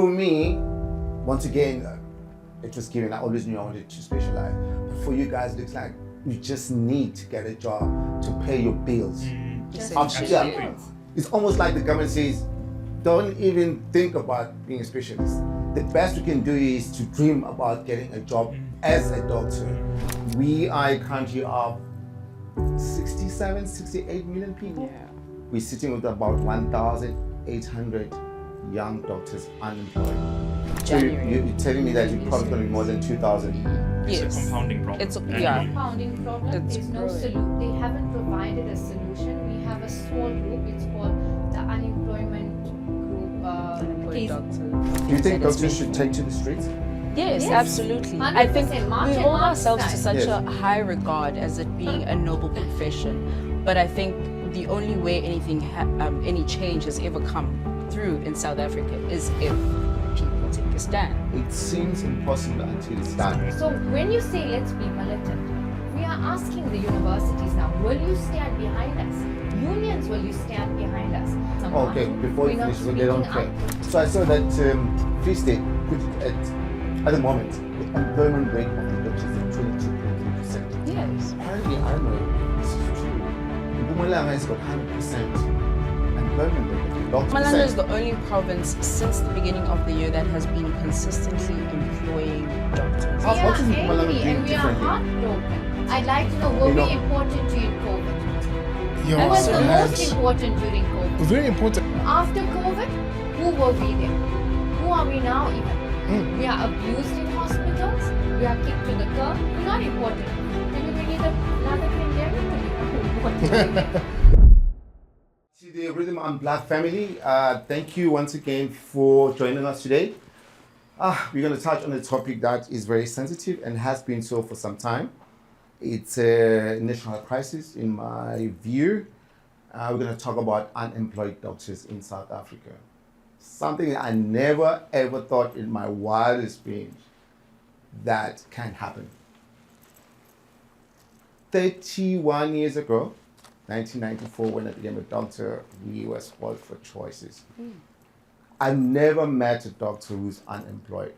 for me, once again, it was given. I always knew I wanted to specialize. But for you guys, it looks like you just need to get a job to pay your bills. Absolutely. It's almost like the government says, don't even think about being a specialist. The best we can do is to dream about getting a job as a doctor. We are a country of 67, 68 million people. Yeah. We're sitting with about 1,800 young doctors unemployed. So you're telling me that you're probably going to be more than 2,000. It's Yes. a compounding problem. It's a- And yeah. Compounding problem. It's There's no growing. solution. They haven't provided a solution. We have a small group. It's called the unemployment group. Unemployed case- doctors. Do you think doctors should take to the streets? Yes, Yes. absolutely. I think 100%. March we and hold March ourselves to time. such Yes. a high regard as it being a noble profession, but I think the only way any change has ever come through in South Africa is if people take a stand. It seems impossible until it's done. So when you say let's be militant, we are asking the universities now, will you stand behind us? Unions, will you stand behind us? Okay, before you We're not finish, they don't speaking care. up. So I saw that Free State put it at the moment, the employment rate of the doctors is 22.3%. Yes. Apparently, I don't know if this is true. Mpumalanga has got 100% employment rate of the doctors. Malanga is the only province since the beginning of the year that has been consistently employing doctors. How- We what are is Mpumalanga angry doing and we are differently? heartbroken. I'd like to know, were You know- we important to you in COVID? You Who was the had most important during COVID? very important. After COVID, who were we then? Who are we now even? We are abused in hospitals. We are kicked to the curb. We're not important. Maybe we need another pandemic to be important. To the Rythm Unplugged family, thank you once again for joining us today. We're going to touch on a topic that is very sensitive and has been so for some time. It's a national crisis, in my view. We're going to talk about unemployed doctors in South Africa. Something I never ever thought in my wildest dreams that can happen. 31 years ago, 1994, when I became a doctor, we were spoiled for choices. I never met a doctor who's unemployed.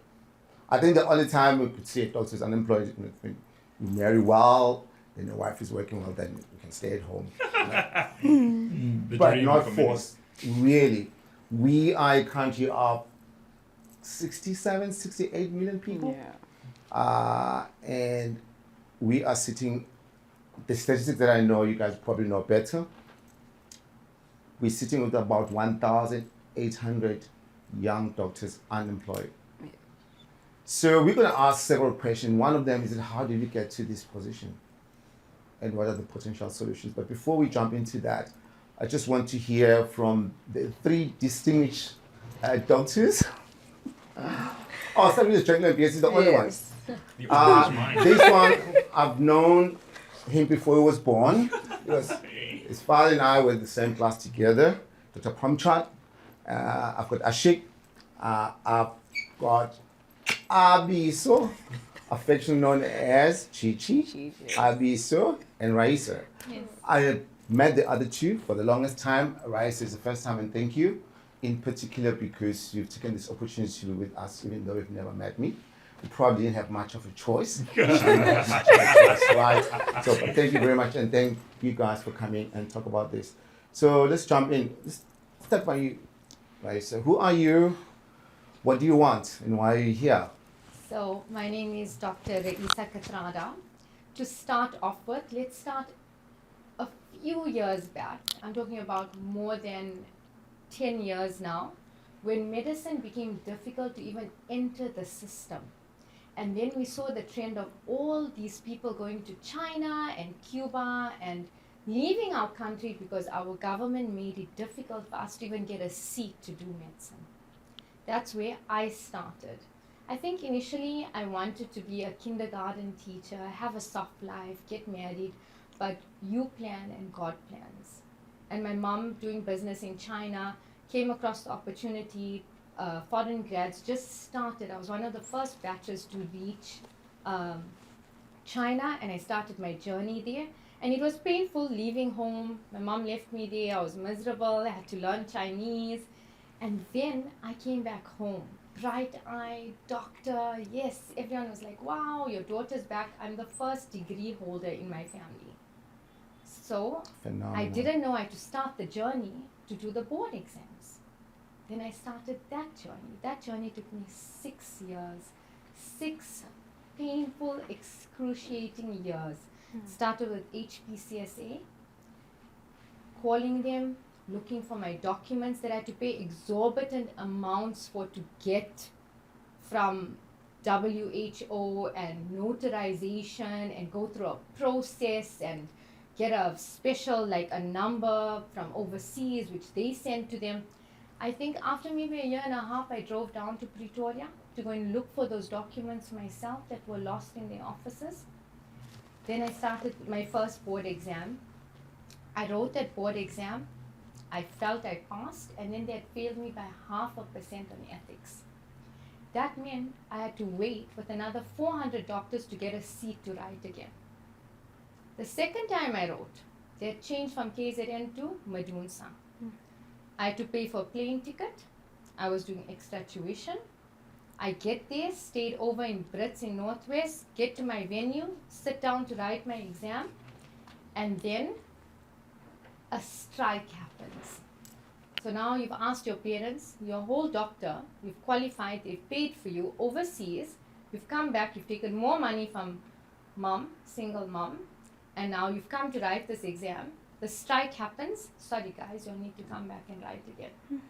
I think the only time we could see a doctor who's unemployed is when you marry well, then your wife is working well, then you can stay at home. The But dream not of a minute. forced, really. We are a country of 67, 68 million people. Yeah. And we are sitting, the statistics that I know, you guys probably know better. We're sitting with about 1,800 young doctors unemployed. So we're going to ask several questions. One of them is, how did we get to this position? And what are the potential solutions? But before we jump into that, I just want to hear from the three distinguished doctors. Oh, somebody is drinking beer. He's the only one. Yes. The order is mine. This one, I've known him before he was born. His father and I were in the same class together. Dr. Pamchat. I've got Ashik. I've got Abiso, affectionately known as Chichi. Chichi. Abiso and Raisa. Yes. I had met the other two for the longest time. Raisa is the first time, and thank you, in particular because you've taken this opportunity to be with us, even though you've never met me. You probably didn't have much of a choice. You didn't have much of a choice, right? So but thank you very much, and thank you guys for coming and talk about this. So let's jump in. Let's start by you, Raisa. Who are you? What do you want, and why are you here? So my name is Dr. Isa Katrada. To start off with, let's start a few years back. I'm talking about more than 10 years now, when medicine became difficult to even enter the system. And then we saw the trend of all these people going to China and Cuba and leaving our country because our government made it difficult for us to even get a seat to do medicine. That's where I started. I think initially I wanted to be a kindergarten teacher, have a soft life, get married, but you plan and God plans. And my mom, doing business in China, came across the opportunity. Foreign grads just started. I was one of the first batches to reach China, and I started my journey there. And it was painful leaving home. My mom left me there. I was miserable. I had to learn Chinese. And then I came back home. bright eye doctor. Yes, everyone was like, wow, your daughter's back. I'm the first degree holder in my family. So Phenomenal. I didn't know I had to start the journey to do the board exams. Then I started that journey. That journey took me 6 years. 6 painful, excruciating years. Started with HPCSA, calling them, looking for my documents that I had to pay exorbitant amounts for to get from WHO and notarization and go through a process and get a special, like a number from overseas, which they sent to them. I think after maybe a year and a half, I drove down to Pretoria to go and look for those documents myself that were lost in their offices. Then I started my first board exam. I wrote that board exam. I felt I passed, and then they had failed me by 0.5% on ethics. That meant I had to wait with another 400 doctors to get a seat to write again. The second time I wrote, they had changed from KZN to Madunsa. I had to pay for a plane ticket. I was doing extra tuition. I get there, stayed over in Brits in Northwest, get to my venue, sit down to write my exam, and then a strike happens. So now you've asked your parents, your whole doctor, you've qualified, they've paid for you overseas, you've come back, you've taken more money from mom, single mom, and now you've come to write this exam. The strike happens, sorry guys, you'll need to come back and write again.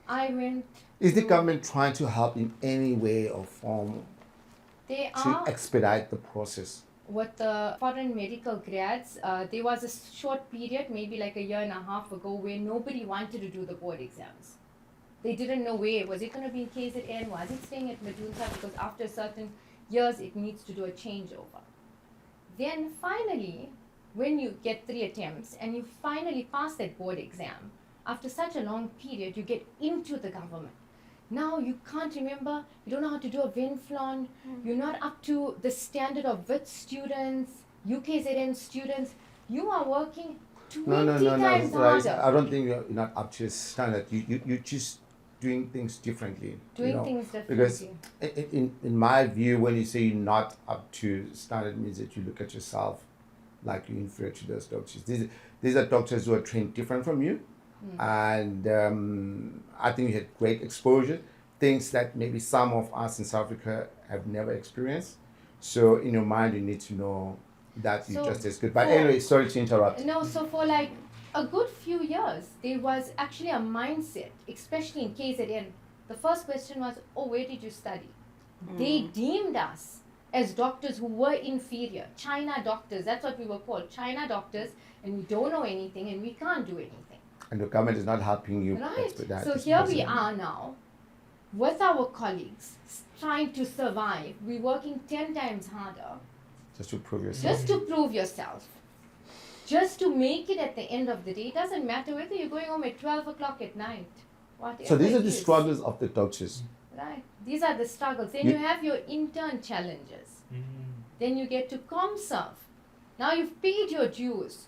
I went. Is the government trying to help in any way or form They to are. expedite the process? With the foreign medical grads, there was a short period, maybe like a year and a half ago, where nobody wanted to do the board exams. They didn't know where. Was it going to be in KZN? Was it staying at Madunsa? Because after certain years, it needs to do a changeover. Then finally, when you get 3 attempts and you finally pass that board exam, after such a long period, you get into the government. Now you can't remember, you don't know how to do a Venflon, you're not up to the standard of WIT students, UKZN students. You are working 20 times Right. harder. I don't think you're not up to standard. You're just doing things differently. Doing things Because differently. in my view, when you say you're not up to standard, means that you look at yourself like you're inferior to those doctors. These are doctors who are trained different from you. And I think you had great exposure, things that maybe some of us in South Africa have never experienced. So in your mind, you need to know that you're So just as good. But for- anyway, sorry to interrupt. No, so for like a good few years, there was actually a mindset, especially in KZN. The first question was, oh, where did you study? They deemed us as doctors who were inferior, China doctors, that's what we were called, China doctors, and we don't know anything and we can't do anything. And the government is not helping you Right. expedite So this here we process. are now with our colleagues trying to survive. We're working 10 times harder Just to prove yourself. just to prove yourself. Just to make it at the end of the day. It doesn't matter whether you're going home at 12 o'clock at night. Whatever So these are it the is. struggles of the doctors. Right. These are the struggles. Then You- you have your intern challenges. Then you get to ComServe. Now you've paid your dues.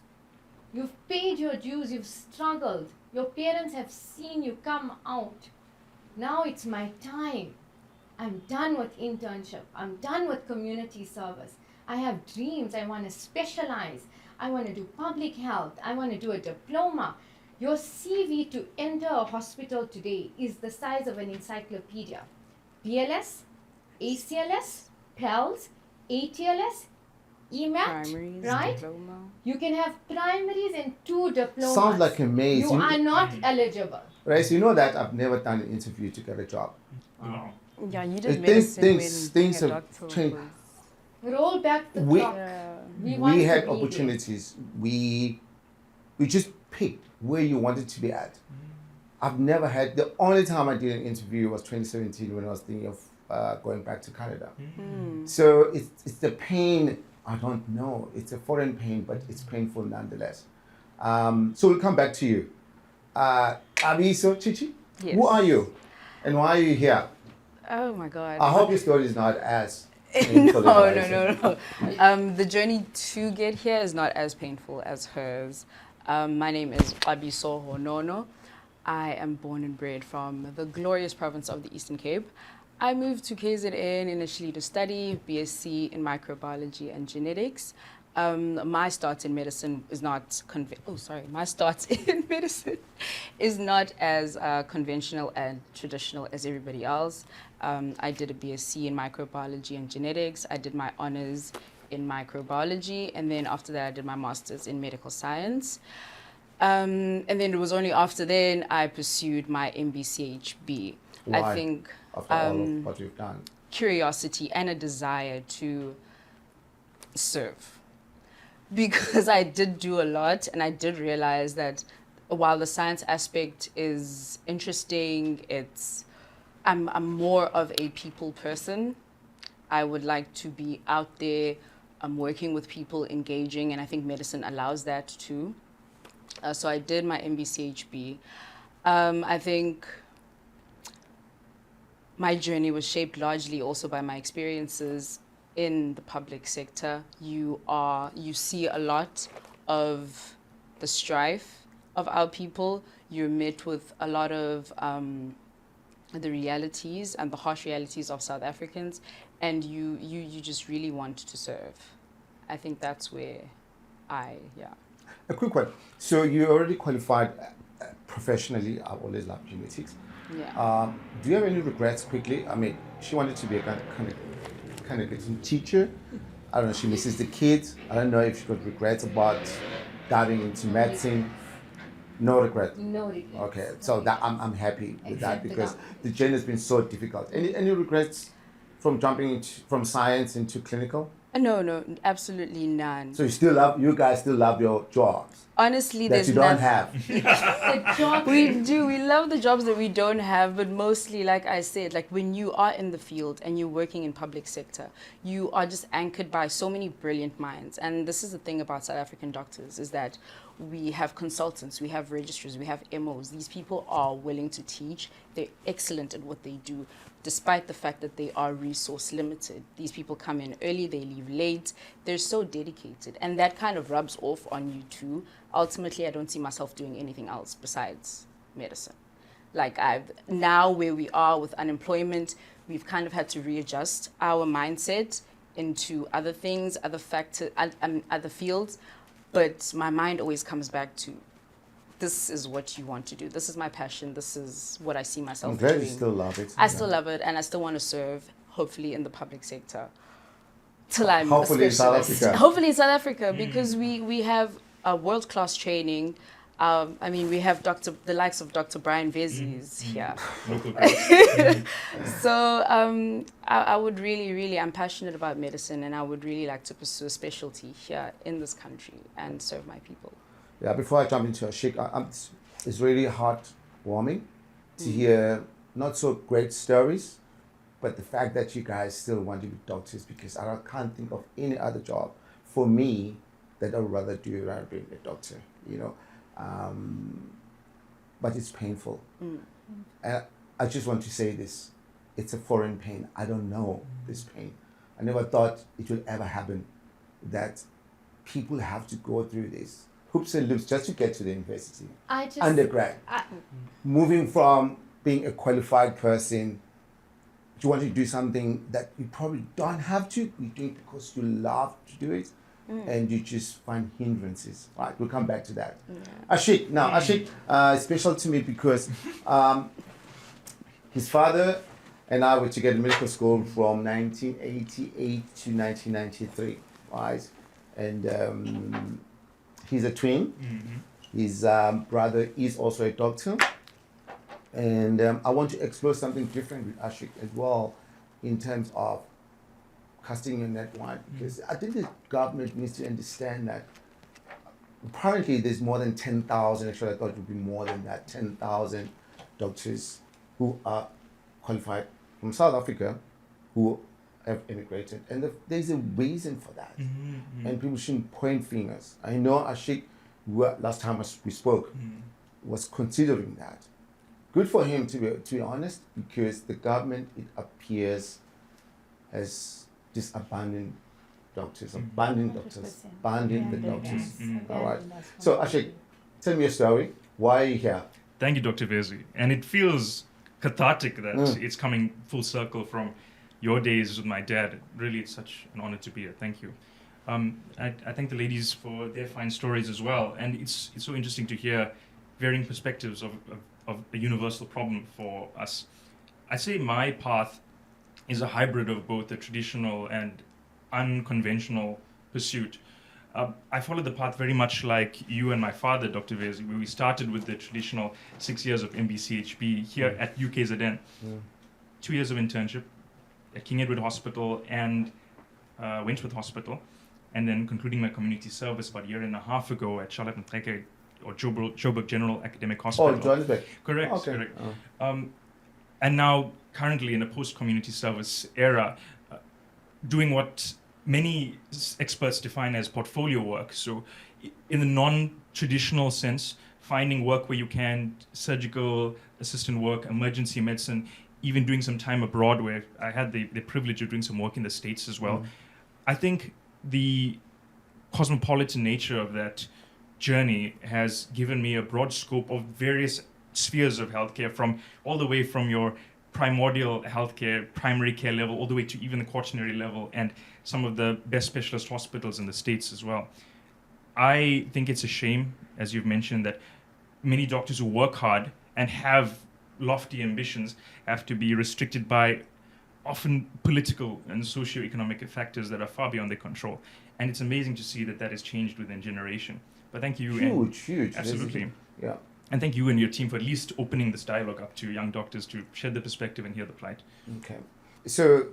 You've paid your dues. You've struggled. Your parents have seen you come out. Now it's my time. I'm done with internship. I'm done with community service. I have dreams. I want to specialize. I want to do public health. I want to do a diploma. Your CV to enter a hospital today is the size of an encyclopedia. BLS, ACLS, PELS, ATLS, EMAT, Primaries, right? diploma. You can have primaries and 2 diplomas. Sounds like a maze. You are not eligible. Right, so you know that I've never done an interview to get a job. Wow. Yeah, you Things- did medicine things- things when being a have doctor changed. was- Roll back the We- clock. Yeah. We want to had be there. opportunities. We just picked where you wanted to be at. I've never had, the only time I did an interview was 2017 when I was thinking of going back to Canada. So it's the pain, I don't know, it's a foreign pain, but it's painful nonetheless. So we'll come back to you. Abiso Chichi, Yes. who are you? And why are you here? Oh my God. I hope your story is not as no, painful as mine. no. The journey to get here is not as painful as hers. My name is Abiso Honono. I am born and bred from the glorious province of the Eastern Cape. I moved to KZN initially to study BSc in microbiology and genetics. My start in medicine is not my start in medicine is not as conventional and traditional as everybody else. I did a BSc in microbiology and genetics. I did my honors in microbiology, and then after that I did my master's in medical science. And then it was only after then I pursued my MBCHB. Why? I think After all of what you've done. curiosity and a desire to serve. Because I did do a lot, and I did realize that while the science aspect is interesting, I'm more of a people person. I would like to be out there, working with people, engaging, and I think medicine allows that too. So I did my MBCHB. I think my journey was shaped largely also by my experiences in the public sector. You see a lot of the strife of our people. You're met with a lot of the realities and the harsh realities of South Africans, and you just really want to serve. I think that's where A quick one. So you already qualified professionally. I've always loved genetics. Yeah. Do you have any regrets quickly? I mean, she wanted to be a kind of getting teacher. I don't know, she misses the kids. I don't know if she got regrets about diving into medicine. No regret. No regrets. Okay, so that I'm happy with that Accept because that. the journey has been so difficult. Any regrets from jumping from science into clinical? No, absolutely none. So you guys still love your jobs Honestly, that there's you don't nothing. have. The job We do. We love the jobs that we don't have, but mostly, like I said, like when you are in the field and you're working in public sector, you are just anchored by so many brilliant minds. And this is the thing about South African doctors is that we have consultants, we have registrars, we have MOs. These people are willing to teach. They're excellent at what they do, despite the fact that they are resource limited. These people come in early, they leave late. They're so dedicated, and that kind of rubs off on you too. Ultimately, I don't see myself doing anything else besides medicine. Like now where we are with unemployment, we've kind of had to readjust our mindset into other things, other factors, other fields. But my mind always comes back to, this is what you want to do. This is my passion. This is what I see myself I'm glad doing. you still love it. I still love it, and I still want to serve, hopefully in the public sector, till I'm Hopefully a in South specialist. Africa. Hopefully in South Africa, because we have a world-class training. I mean, we have the likes of Dr. Brian Vezi is here. Local groups. So I would really, I'm passionate about medicine, and I would really like to pursue a specialty here in this country and serve my people. Yeah, before I jump into a shake, it's really heartwarming to hear not so great stories, but the fact that you guys still want to be doctors, because I can't think of any other job for me that I would rather do rather than being a doctor, you know. But it's painful. And I just want to say this, it's a foreign pain. I don't know this pain. I never thought it would ever happen, that people have to go through this hoops and loops just to get to the university. Undergrad. Moving from being a qualified person, you want to do something that you probably don't have to. You do it because you love to do it, and you just find hindrances. Right, we'll come back to that. Yeah. Ashik, now Ashik is special to me because his father and I were together in medical school from 1988 to 1993, right? And he's a twin. His brother is also a doctor. And I want to explore something different with Ashik as well in terms of casting your net wide, because I think the government needs to understand that apparently there's more than 10,000, actually I thought it would be more than that, 10,000 doctors who are qualified from South Africa who have immigrated. And there's a reason for that. And people shouldn't point fingers. I know Ashik, last time we spoke, was considering that. Good for him, to be honest, because the government, it appears, has just abandoned doctors, abandoned doctors, abandoned the doctors. All right. So Ashik, tell me your story. Why are you here? Thank you, Dr. Vezi. And it feels cathartic that it's coming full circle from your days with my dad. Really, it's such an honor to be here. Thank you. I thank the ladies for their fine stories as well. And it's so interesting to hear varying perspectives of a universal problem for us. I say my path is a hybrid of both the traditional and unconventional pursuit. I followed the path very much like you and my father, Dr. Vezi, where we started with the traditional 6 years of MBCHB here at UKZN. 2 years of internship at King Edward Hospital and Wentworth Hospital, and then concluding my community service about a year and a half ago at Charlotte Matreke or Joburg General Academic Hospital. Oh, Johannesburg. Correct, Okay. correct. And now currently in a post-community service era, doing what many experts define as portfolio work. So in the non-traditional sense, finding work where you can, surgical assistant work, emergency medicine, even doing some time abroad where I had the privilege of doing some work in the States as well. I think the cosmopolitan nature of that journey has given me a broad scope of various spheres of healthcare, from all the way from your primordial healthcare, primary care level, all the way to even the quaternary level, and some of the best specialist hospitals in the States as well. I think it's a shame, as you've mentioned, that many doctors who work hard and have lofty ambitions have to be restricted by often political and socio-economic factors that are far beyond their control. And it's amazing to see that that has changed within generation. But thank you. Huge. Absolutely. Yeah. And thank you and your team for at least opening this dialogue up to young doctors to shed the perspective and hear the plight. Okay. So,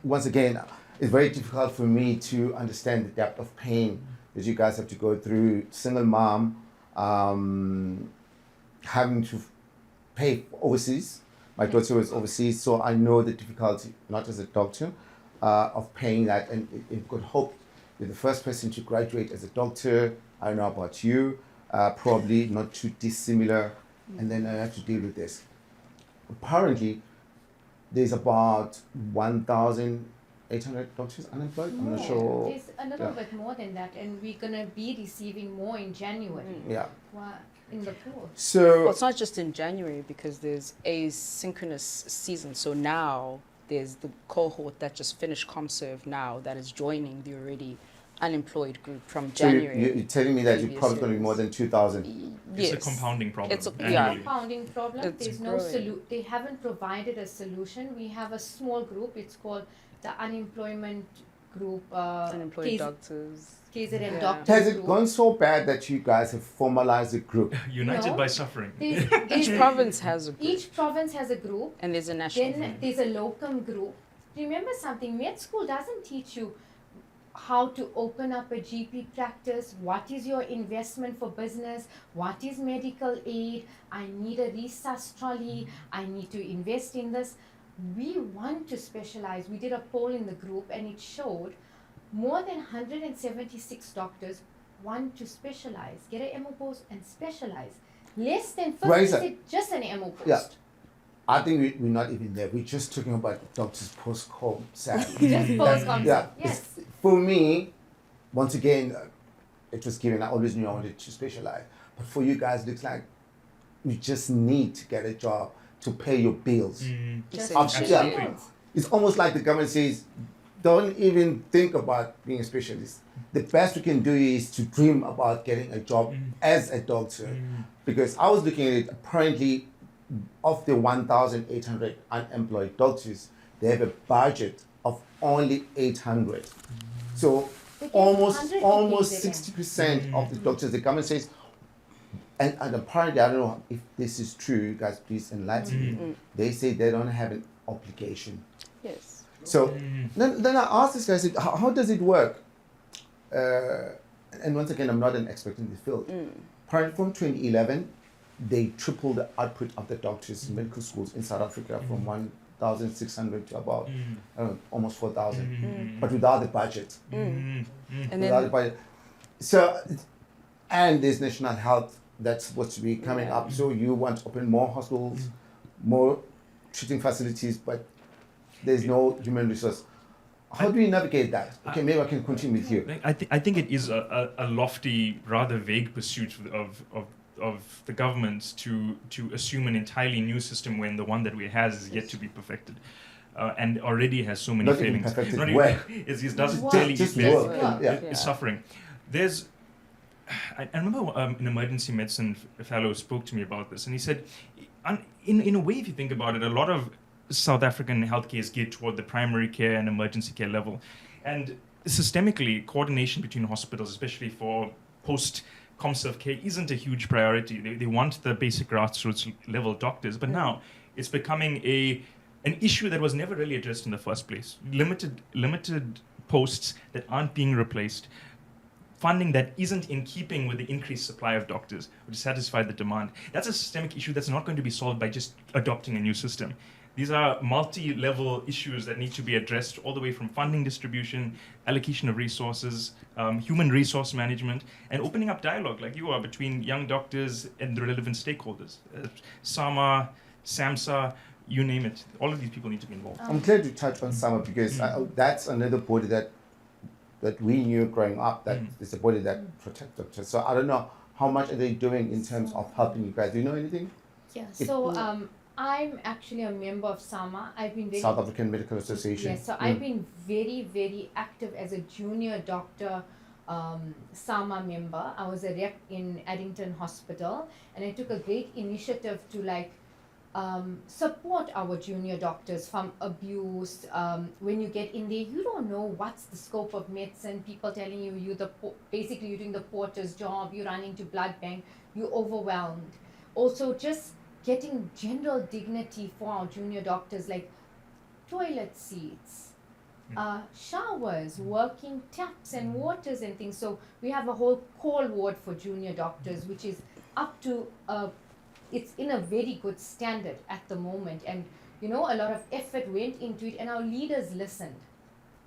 once again, it's very difficult for me to understand the depth of pain that you guys have to go through. Single mom, having to pay overseas. My daughter was overseas, so I know the difficulty, not as a doctor, of paying that. And it could hope you're the first person to graduate as a doctor. I don't know about you. Probably not too dissimilar, and then I have to deal with this. Apparently, there's about 1,800 doctors unemployed. I'm not sure. There's a little bit more than that, and we're going to be receiving more in January. Yeah. In the fall. So Well, it's not just in January because there's asynchronous season. So now there's the cohort that just finished ComServe now that is joining the already unemployed group from January. you're telling me that you're previous probably going to be more than 2,000. Yes. It's a compounding problem. It's a- annually. yeah. Compounding problem. It's There's no growing. They haven't provided a solution. We have a small group. It's called the unemployment group. Unemployed doctors. KZN Yeah. doctor Has it group. gone so bad that you guys have formalized a group? United No. by suffering. Each province has a group, Each province has a group. and there's a national. Then there's a locum group. Remember something, med school doesn't teach you how to open up a GP practice, what is your investment for business, what is medical aid, I need a resus trolley, I need to invest in this. We want to specialize. We did a poll in the group and it showed more than 176 doctors want to specialize, get an MO post and specialize. Less than 50 Where is that? said just an MO post. Yeah. I think we're not even there. We're just talking about doctors post-com sad. Just post concept. Yeah. Yes. It's- For me, once again, it was given. I always knew I wanted to specialize. But for you guys, it looks like you just need to get a job to pay your bills. Just Essentially. Yeah. specialize. It's almost like the government says, don't even think about being a specialist. The best we can do is to dream about getting a job as a doctor. Because I was looking at it, apparently, of the 1,800 unemployed doctors, they have a budget of only 800. So They get almost 100 almost again. 60% of the doctors, the government says, and apparently, I don't know if this is true, you guys please enlighten me. They say they don't have an obligation. Yes. So then I asked this guy, I said, how does it work? And once again, I'm not an expert in the field. Apparently from 2011, they tripled the output of the doctors in medical schools in South Africa from 1,600 to about almost 4,000, but without the budget. And Without the then budget. So, and there's national health that's supposed to be coming up. So you want to open more hospitals, more treating facilities, but there's no human resource. How do we navigate that? Okay, maybe I can continue with you. I think it is a lofty, rather vague pursuit of of the government to assume an entirely new system when the one that we have is yet to be perfected. And already has so many Not even failings. perfected Not work. It doesn't Work. really Just it's- work. Work. Yeah. is suffering. I remember an emergency medicine fellow spoke to me about this, and he said, in a way, if you think about it, a lot of South African healthcare is geared toward the primary care and emergency care level, and systemically, coordination between hospitals, especially for post-ComServe care, isn't a huge priority. They want the basic grassroots level doctors, but now it's becoming an issue that was never really addressed in the first place. Limited posts that aren't being replaced, funding that isn't in keeping with the increased supply of doctors or to satisfy the demand. That's a systemic issue that's not going to be solved by just adopting a new system. These are multi-level issues that need to be addressed all the way from funding distribution, allocation of resources, human resource management, and opening up dialogue like you are between young doctors and the relevant stakeholders. SAMA, SAMSA, you name it. All of these people need to be involved. I'm glad you touched on summer because that's another body that we knew growing up that is a body that protects doctors. So I don't know how much are they doing in terms of helping you guys. Do you know anything? Yeah. So I'm actually a member of SAMA. I've been very South African Medical Association. Yes. So I've been very, very active as a junior doctor. SAMA member. I was a rep in Addington Hospital, and I took a great initiative to support our junior doctors from abuse. When you get in there, you don't know what's the scope of medicine. People telling you basically you're doing the porter's job. You're running to blood bank. You're overwhelmed. Also, just getting general dignity for our junior doctors, like toilet seats, showers, working taps and waters and things. So we have a whole call ward for junior doctors, which is up to it's in a very good standard at the moment, and a lot of effort went into it, and our leaders listened.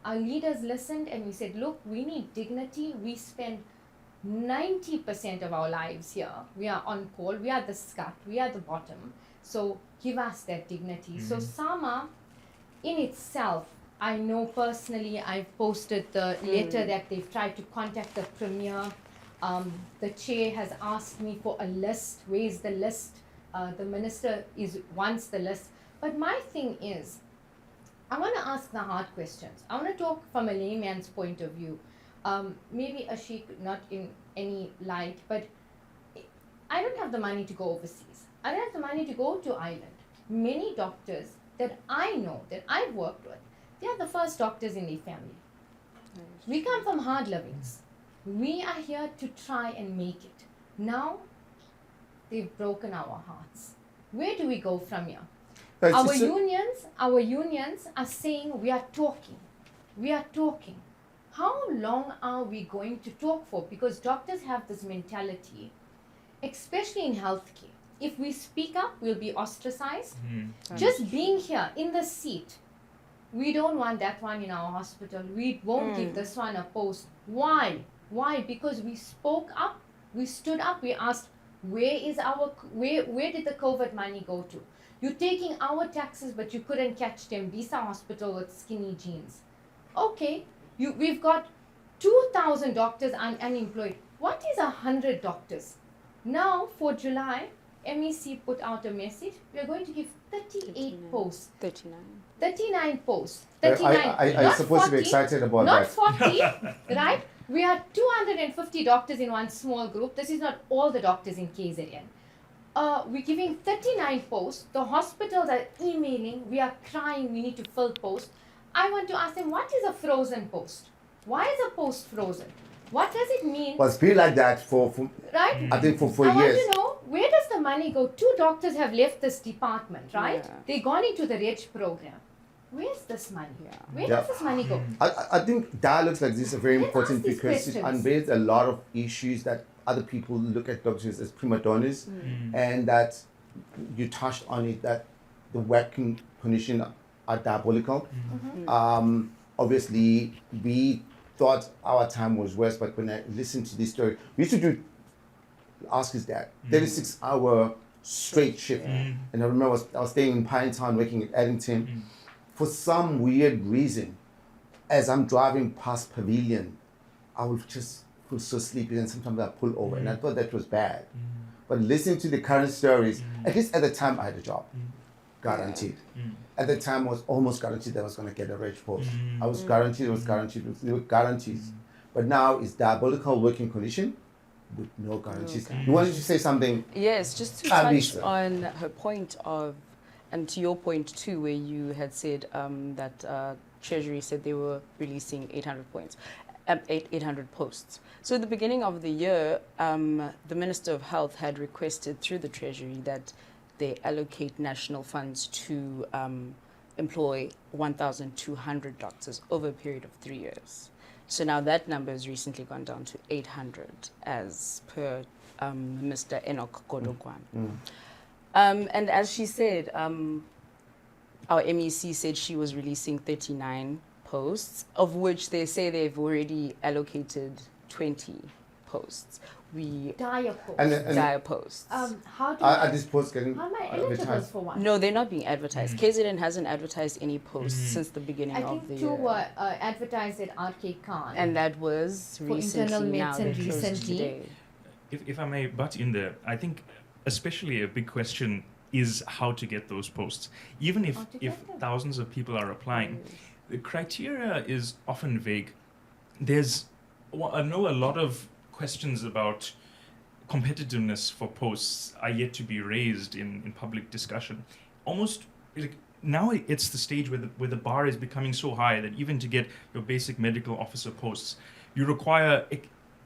And we said, look, we need dignity. We spend 90% of our lives here. We are on call. We are the scut. We are the bottom. So give us that dignity. So SAMA in itself, I know personally, I've posted the letter that they've tried to contact the premier. The chair has asked me for a list. Where's the list? The minister wants the list. But my thing is, I want to ask the hard questions. I want to talk from a layman's point of view. Maybe Ashik, not in any light, but I don't have the money to go overseas. I don't have the money to go to Ireland. Many doctors that I know, that I've worked with, they are the first doctors in their family. We come from hard livings. We are here to try and make it. Now, they've broken our hearts. Where do we go from here? Our unions are saying we are talking. How long are we going to talk for? Because doctors have this mentality, especially in healthcare. If we speak up, we'll be ostracized. Just being here in the seat, we don't want that one in our hospital. We won't give this one a post. Why? Because we spoke up, we stood up, we asked, where did the COVID money go to? You're taking our taxes, but you couldn't catch Tembisa Hospital with skinny jeans. Okay, we've got 2,000 doctors unemployed. What is 100 doctors? Now, for July, MEC put out a message. We're going to give 38 posts. 39 posts. 39. I supposed 40, to be excited about not that. 40, right? We are 250 doctors in one small group. This is not all the doctors in KZN. We're giving 39 posts. The hospitals are emailing. We are crying. We need to fill posts. I want to ask them, what is a frozen post? Why is a post frozen? What does it mean? Well, it's been like that for right? I think for I years. want to know, where does the money go? 2 doctors have left this department, right? Yeah. They've gone into the REG program. Where's this money? Where does this money go? I think dialogues like this are very Let's important ask these because it questions. unveils a lot of issues that other people look at doctors as prima donnas, and that you touched on it, that the working conditions are diabolical. Obviously, we thought our time was worse, but when I listened to this story, we used to ask his dad, 36-hour straight shift. And I remember I was staying in Pinetown, working at Addington. For some weird reason, as I'm driving past Pavilion, I would just feel so sleepy, and sometimes I pull over, and I thought that was bad. But listening to the current stories, at least at the time I had a job, guaranteed. At the time, I was almost guaranteed that I was going to get a rich post. I was guaranteed, there were guarantees. But now it's diabolical working condition with no guarantees. You wanted to say something? Yes, just to Lisa. touch on her point of, and to your point too, where you had said that Treasury said they were releasing 800 points. 800 posts. So at the beginning of the year, the Minister of Health had requested through the Treasury that they allocate national funds to employ 1,200 doctors over a period of 3 years. So now that number has recently gone down to 800 as per Mr. Enoch Godogwan. And as she said, our MEC said she was releasing 39 posts, of which they say they've already allocated 20 posts. Dire posts. And Dire posts. How do are these posts getting how am I eligible advertised? for one? No, they're not being advertised. KZN hasn't advertised any posts since the beginning I of the think two year. were advertised at RK Khan. And that was For internal recently. Now medicine they closed recently. today. If I may butt in there, I think especially a big question is how to get those posts. Even if How to get them. thousands of people are applying, the criteria is often vague. I know a lot of questions about competitiveness for posts are yet to be raised in public discussion. Almost now it's the stage where the bar is becoming so high that even to get your basic medical officer posts, you require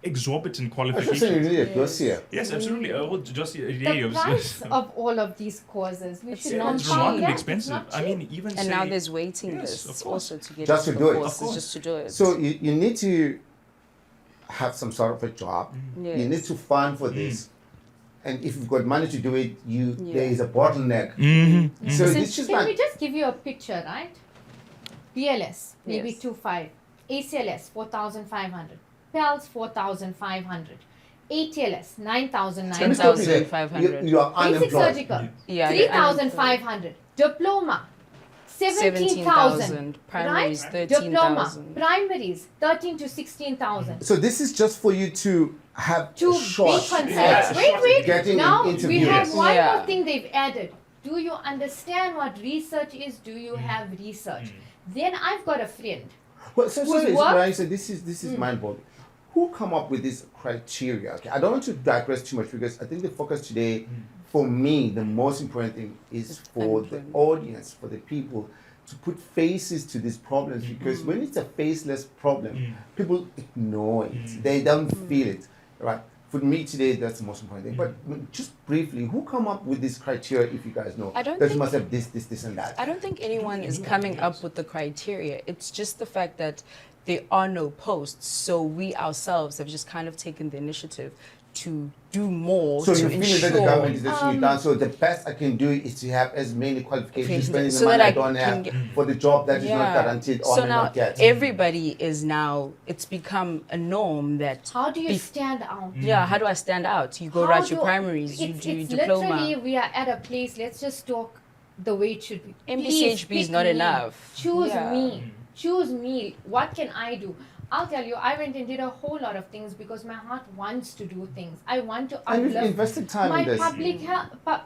exorbitant I should say you qualifications. need a dossier. Yes, absolutely. Just The price of all of these courses, we It's should it's not cheap. remarkably forget, expensive. It's not I cheap. mean, even And say, now there's waiting Yes, lists of course. also to get Just into to the do it. courses, Of just to do it. So you need to have some sort of a job. Yes. You need to fund for this. And if you've got money to do it, Yeah. there is a bottleneck. Mm-hmm. So Since- this is Can we like just give you a picture, right? BLS, maybe Yes. 2.5. ACLS, 4,500. PALS, 4,500. ATLS, 9,900. Let me stop you there. 10,500. You are Basic unemployed. surgical, Yeah, 3,500. Diploma, 17,000. 17,000. Primaries, Right? Diploma, 13,000. primaries, 13 to 16,000. So this is just for you to have To a shot. be considered. Yeah. Wait. Getting Now an we interview. have Yes. one Yeah. more thing they've added. Do you understand what research is? Do you have research? Then I've got a friend. Well, so Who's sorry, what? Brian, so this is mind-boggling. Who come up with this criteria? Okay, I don't want to digress too much because I think the focus today, for me, the most important thing is for the unemployment. audience, for the people, to put faces to these problems. Because when it's a faceless problem, people ignore it. They don't feel it, right? For me today, that's the most important thing. But just briefly, who come up with this criteria? If you guys know, I don't that you think- must have this, and that. I don't think anyone is coming up with the criteria. It's just the fact that there are no posts. So we ourselves have just kind of taken the initiative to do more So to you feel that the ensure government is letting you down. So the best I can do is to have as many qualifications, spending the so money that I I don't can have get- for the job that is not guaranteed or so may now not get. everybody is now, it's become a norm that, How do you Bef- stand out? yeah, how do I stand out? You go How write your do- primaries, you it's, do your it's diploma. literally, we are at a place, let's just talk the way it should be. MBCHB Please is not pick me. enough. Choose Yeah. me. Choose me. What can I do? I'll tell you, I went and did a whole lot of things because my heart wants to do things. I want to And you've uplift invested time my in this.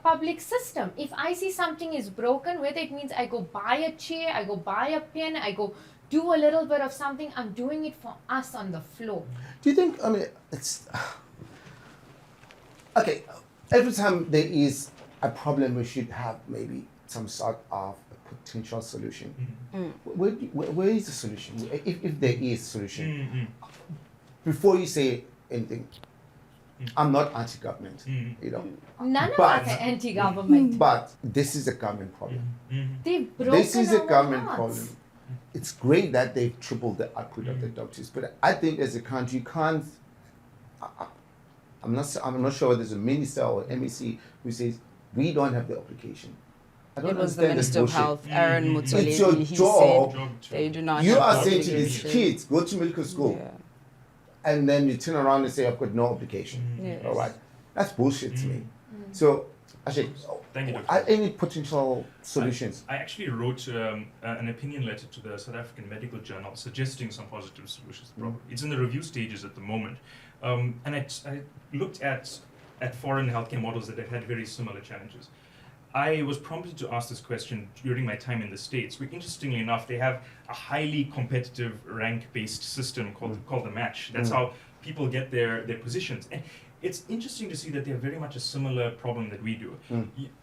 public system. If I see something is broken, whether it means I go buy a chair, I go buy a pen, I go do a little bit of something, I'm doing it for us on the floor. Do you think? I mean, it's okay. Every time there is a problem, we should have maybe some sort of a potential solution. Where is the solution? If there is solution, before you say anything, I'm not anti-government. You know, None of But- us are anti-government. but this is a government problem. They've broken This is a our government hearts. problem. It's great that they've tripled the output of the doctors, but I think as a country, you can't. I'm not sure whether there's a minister or MEC who says we don't have the application. I don't It was the understand this Minister of bullshit. Health, Aaron It's your Mutoledi. He job. said they do not You have are the saying to these obligation. kids, go to medical school, Yeah. and then you turn around and say, I've got no application. Yes. All right, that's bullshit to me. So, actually, Thank you, Dr. are any potential solutions? I actually wrote an opinion letter to the South African Medical Journal suggesting some positive solutions to the problem. It's in the review stages at the moment. And I looked at at foreign healthcare models that have had very similar challenges. I was prompted to ask this question during my time in the States, where interestingly enough, they have a highly competitive rank-based system called the match. That's how people get their positions. And it's interesting to see that they have very much a similar problem that we do,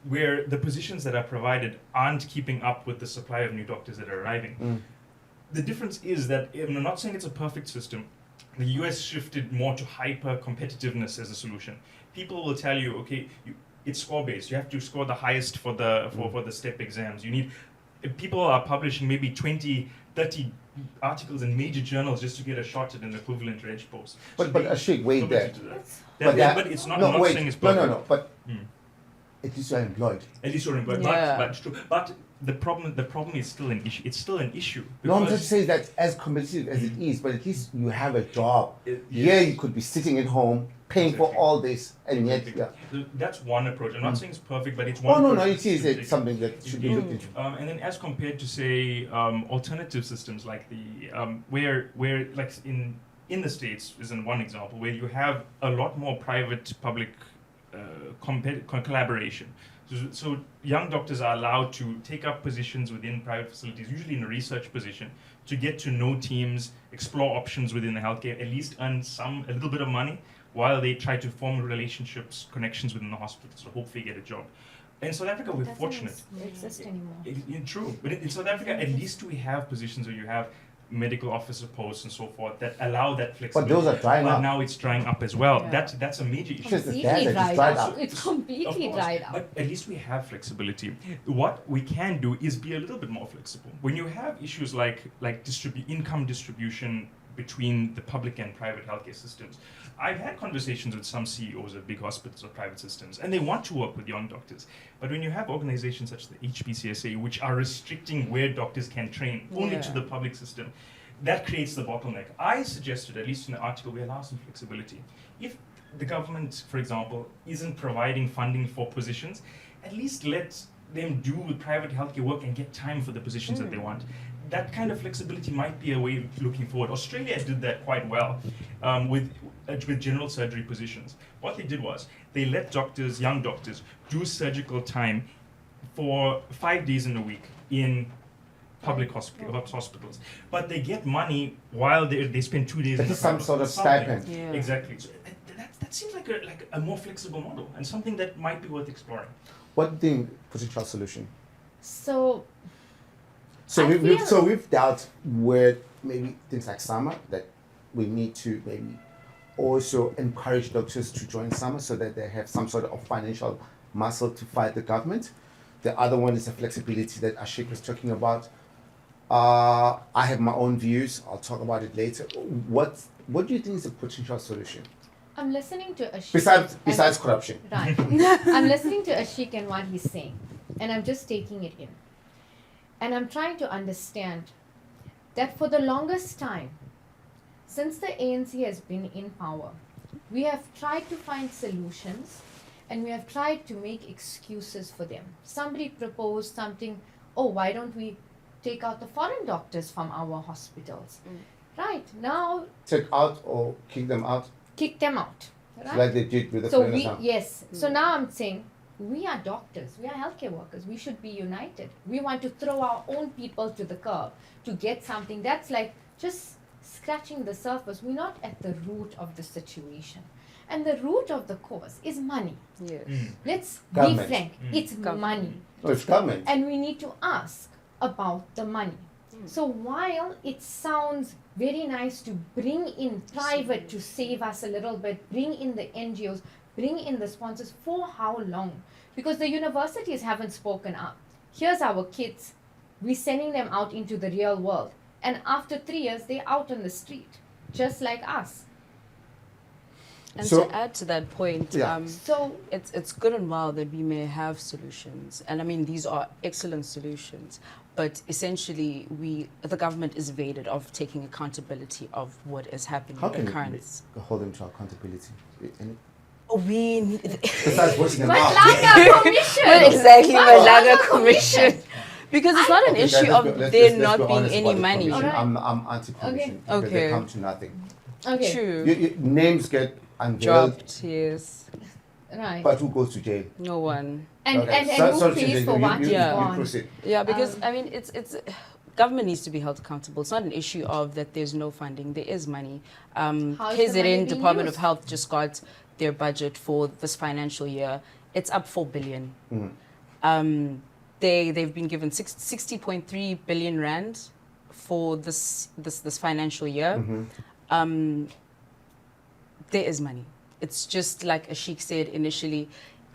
where the positions that are provided aren't keeping up with the supply of new doctors that are arriving. The difference is that, I'm not saying it's a perfect system, the US shifted more to hyper-competitiveness as a solution. People will tell you, okay, it's score-based. You have to score the highest for the STEP exams. People are publishing maybe 20, 30 articles in major journals just to get a shot at an equivalent reg post. But Ashik, wait there. But it's not. No, I'm not wait. saying it's perfect. No. But at least you're employed. At least you're employed. Yeah. But it's true. But the problem is still an issue. It's still an issue. No, I'm just saying that as competitive as it is, but at least you have a job. Yes. Here you could be sitting at home, paying for all this, and yet, yeah. So that's one approach. I'm not saying it's perfect, but it's Oh, one. no, approach it is. to It's take. something that should be looked into. And then, as compared to say alternative systems like the where like in the States is in one example where you have a lot more private-public collaboration. So young doctors are allowed to take up positions within private facilities, usually in a research position, to get to know teams, explore options within the healthcare, at least earn a little bit of money while they try to form relationships, connections within the hospital, so hopefully get a job. In South Africa, we're fortunate. Exist anymore. True, but in South Africa, at least we have positions where you have medical officer posts and so forth that allow that But flexibility. those are drying But up. now it's drying up as well. Yeah. That's a major issue. Just the Completely desert is dried dried up. up. It's Of completely course, dried up. but at least we have flexibility. What we can do is be a little bit more flexible. When you have issues like income distribution between the public and private healthcare systems, I've had conversations with some CEOs of big hospitals or private systems, and they want to work with young doctors. But when you have organizations such as the HPCSA, which are restricting where doctors can train only to the public system, that creates the bottleneck. I suggested, at least in the article, we allow some flexibility. If the government, for example, isn't providing funding for positions, at least let them do with private healthcare work and get time for the positions that they want. That kind of flexibility might be a way of looking forward. Australia did that quite well with general surgery positions. What they did was they let doctors, young doctors, do surgical time for 5 days in a week in public hospitals, but they get money while they spend 2 days. That in is a some private sort of something. stipend. Yeah. Exactly. So that seems like a more flexible model and something that might be worth exploring. What do you think potential solution? So So I we've dealt with maybe things like summer that we need to maybe also encourage doctors to join summer so that they have some sort of financial muscle to fight the government. The other one is the flexibility that Ashik was talking about. I have my own views. I'll talk about it later. What do you think is a potential solution I'm listening to Ashik. besides corruption? Right. I'm listening to Ashik and what he's saying, and I'm just taking it in. And I'm trying to understand that for the longest time, since the ANC has been in power, we have tried to find solutions and we have tried to make excuses for them. Somebody proposed something, oh, why don't we take out the foreign doctors from our hospitals? Right, now Take out or kick them out, kick them out. Right? like they did with the So foreigners now. so now I'm saying we are doctors, we are healthcare workers, we should be united. We want to throw our own people to the curb to get something that's like just scratching the surface. We're not at the root of the situation. And the root of the cause is money. Yes. Let's Government. be frank, it's Government. money. No, it's government. And we need to ask about the money. So while it sounds very nice to bring in private to save us a little bit, bring in the NGOs, bring in the sponsors, for how long? Because the universities haven't spoken up. Here's our kids, we're sending them out into the real world. And after 3 years, they're out on the street, just like us. And So- to add to that point, Yeah. So it's good and well that we may have solutions, and I mean these are excellent solutions, but essentially the government is evaded of taking accountability of what is happening How in can the we current. hold them to accountability? We need Besides watching them out. Malanga Commission! exactly Malanga Malaga Commission. Because it's not an Okay, issue guys, of let's there be not being honest any about the money. commission. Alright. I'm anti-commission because Okay. they come to nothing. Okay. True. Names get unveiled. Dropped, yes. Right. But who goes to jail? No one. And Okay. and So- who sorry, pays Chineke, for what you is gone? proceed. Yeah, because Um, I mean, it's government needs to be held accountable. It's not an issue of that there's no funding. There is money. How is the money KZN being Department of used? Health just got their budget for this financial year. It's up 4 billion. They've been given 60.3 billion rand for this financial year. There is money. It's just like Ashik said initially,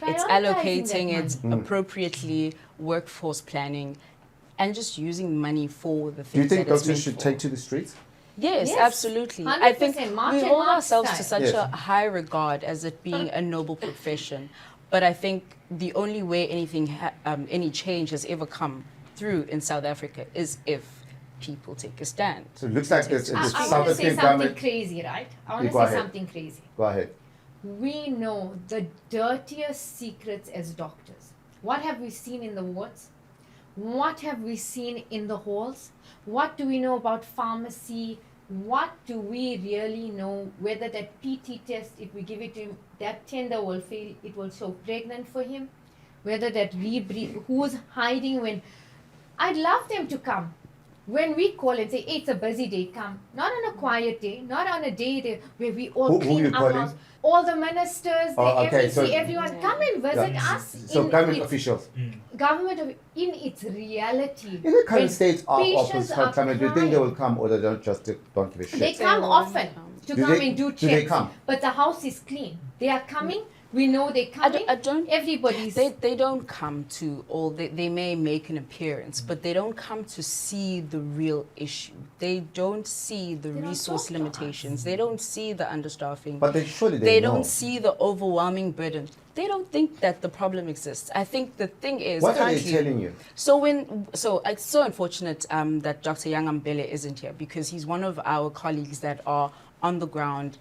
it's Prioritizing allocating that it appropriately, workforce planning, and just using money for the things Do you think that it's doctors meant should for. take to the streets? Yes, Yes, absolutely. I think 100%. March we and hold March ourselves to style. such Yes. a high regard as it being a noble profession, but I think the only way any change has ever come through in South Africa is if people take a stand. So it looks like this. I- I This I South want to say African something government. crazy, right? I want You to go say ahead. something crazy. Go ahead. We know the dirtiest secrets as doctors. What have we seen in the wards? What have we seen in the halls? What do we know about pharmacy? What do we really know? Whether that PT test, if we give it to him, that tender will fail, it will show pregnant for him. Whether that rebreathe, who's hiding when. I'd love them to come. When we call and say, hey, it's a busy day, come. Not on a quiet day, not on a day where we all Who clean you up calling? house. All the ministers, the Oh, okay, MEC, so- everyone, come and visit us. So in government its officials. government in its reality. In the current When state of patients political are climate, do you think they crying. will come or they don't give a They shit? come They often won't to Do come they- and do do they checks. come? But the house is clean. They are coming. We know they're I coming. don't. Everybody's. They don't come to all. They may make an appearance, but they don't come to see the real issue. They don't see the They don't resource talk to limitations. They don't see the understaffing. But surely they know. don't see the overwhelming burden. They don't think that the problem exists. I think the thing is What are they currently- telling you? So it's so unfortunate that Dr. Young Ambele isn't here because he's one of our colleagues that are on the ground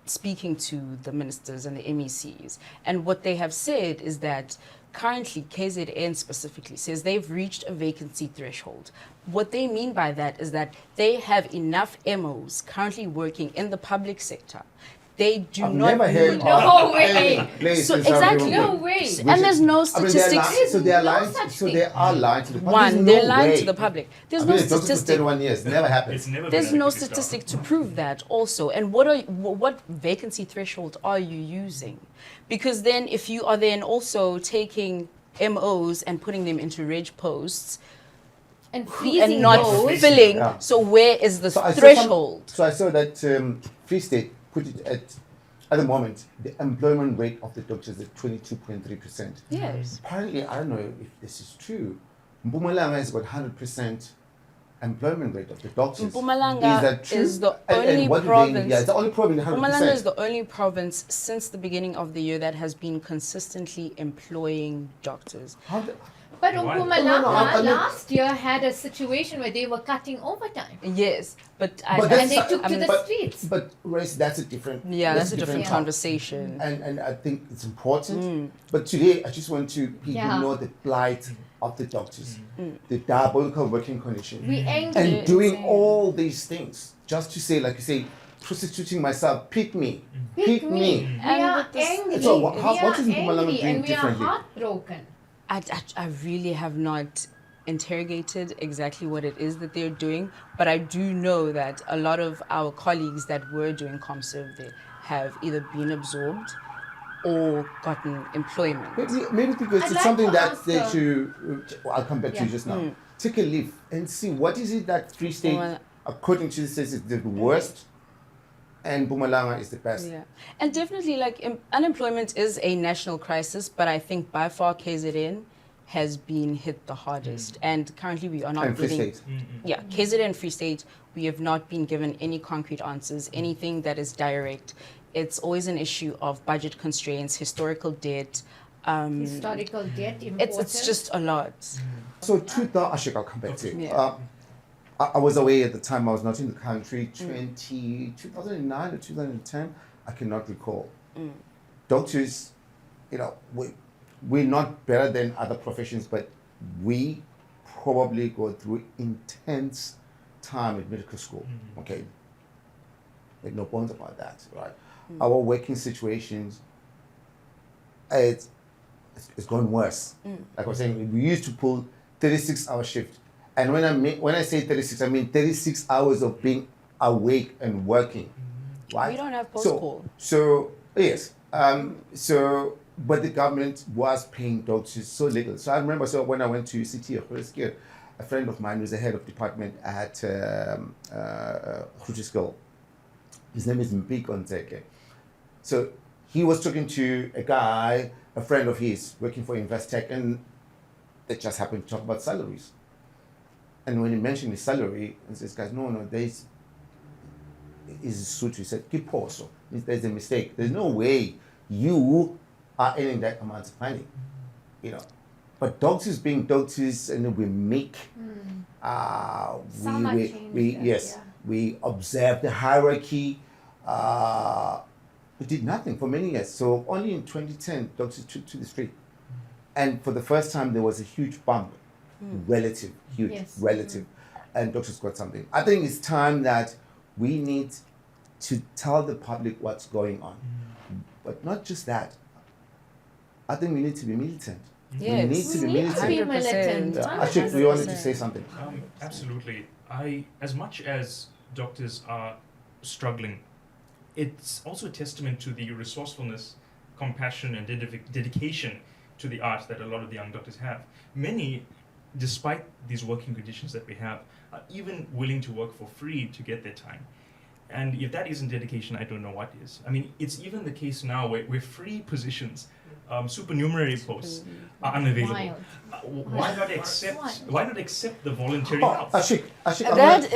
speaking to the ministers and the MECs. And what they have said is that currently KZN specifically says they've reached a vacancy threshold. What they mean by that is that they have enough MOs currently working in the public sector. They do I've not never heard need- No of way. any place So in South exactly. Africa. No way. Which And there's no I mean, they're statistics. lying, so they are No lying. such So thing. they are lying to the public. One, There's they're no lying way. to the public. There's I've no been a doctor for statistic. 31 years. Never happened. It's never There's been no adequately done. statistic to prove that also. And what vacancy threshold are you using? Because then if you are then also taking MOs and putting them into reg posts and freezing and not those. filling, Yeah. so where is the So I saw threshold? So I saw that Free State put it at the moment, the employment rate of the doctors is 22.3%. Yes. Apparently, I don't know if this is true. Mpumalanga has got 100% employment rate of the doctors. Mpumalanga is that true? is the And only what do they- province- Yeah, it's the only province 100%. Mpumalanga is the only province since the beginning of the year that has been consistently employing doctors. How the- But Why? Mpumalanga I mean- last year had a situation where they were cutting overtime. Yes, but But And they that's- took I to mean, the but- streets. But Race, that's a different. that's a different talk. conversation. And I think it's important. But today, I just want to people Yeah. know the plight of the doctors, the diabolical working condition, We angry. and doing insane. all these things just to say, like you say, prostituting myself, pick me, Pick me. We And are with this- angry. So what- We what are is Mpumalanga angry doing and we differently? are heartbroken. I really have not interrogated exactly what it is that they're doing, but I do know that a lot of our colleagues that were doing ComServe there have either been absorbed or gotten employment. Maybe because I'd it's like something to that ask they her- should. I'll come back to you Yeah. just now. Take a leaf and see what is it that Free State, Well- according to the says, is the worst, and Mpumalanga is the best. Yeah, and definitely like unemployment is a national crisis, but I think by far KZN has been hit the hardest, and currently we are not And Free getting. State. Yeah, KZN and Free State, we have not been given any concrete answers, anything that is direct. It's always an issue of budget constraints, historical debt. Historical debt imported. It's just a lot. So 2000, Ashik, I'll come back to you. Yeah. I was away at the time. I was not in the country. 2009 or 2010, I cannot recall. Doctors, we're not better than other professions, but we probably go through intense time at medical school. Okay, there's no bones about that, right? Our working situations it's going worse. Like I was saying, we used to pull 36-hour shift, and when I say 36, I mean 36 hours of being awake and working. Right? We don't have So, post-call. so yes. But the government was paying doctors so little. So I remember. So when I went to UCT, a friend of mine was the head of department at School. His name is Mpiko Nteke. So he was talking to a guy, a friend of his, working for Investec, and they just happened to talk about salaries. And when he mentioned his salary, he says, guys, no, there's is suit. He said, keep also. There's a mistake. There's no way you are earning that amount of money. You know. But doctors being doctors, and we make Some are changed, yes, yeah. we observe the hierarchy. We did nothing for many years. So only in 2010, doctors took to the street. And for the first time, there was a huge bump, relative, huge, Yes. relative. And doctors got something. I think it's time that we need to tell the public what's going on. But not just that. I think we need to be militant. Yes. We need to be We need to be militant. militant. Ashik, do you wanted to say something? Absolutely. As much as doctors are struggling, it's also a testament to the resourcefulness, compassion, and dedication to the art that a lot of the young doctors have. Many, despite these working conditions that we have, are even willing to work for free to get their time. And if that isn't dedication, I don't know what is. I mean, it's even the case now where free positions, supernumerary posts, are unavailable. Wild. Why not accept the voluntary Oh, help? Ashik, That-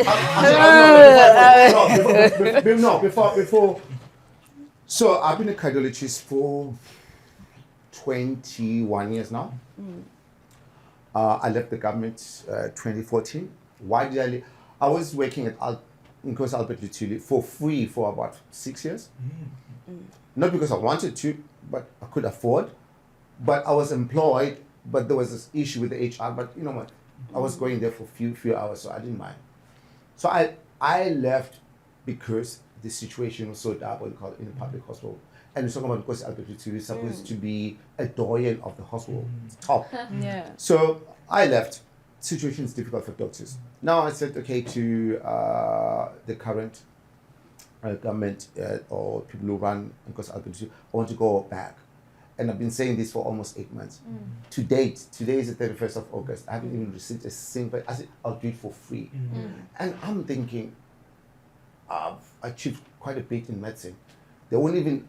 before. So I've been a cardiologist for 21 years now. I left the government 2014. Why did I leave? I was working at Nkosi Albert Lutuli for free for about 6 years. Not because I wanted to, but I could afford. But I was employed, but there was this issue with the HR. But you know what? I was going there for few hours, so I didn't mind. So I left because the situation was so diabolical in the public hospital. And we're talking about Nkosi Albert Lutuli is supposed to be a doyen of the hospital, top. Yeah. So I left. Situation is difficult for doctors. Now I said, okay, to the current government or people who run Nkosi Albert Lutuli, I want to go back. And I've been saying this for almost 8 months. To date, today is the 31st of August. I haven't even received a single. I said, I'll do it for free. And I'm thinking, I've achieved quite a bit in medicine. They won't even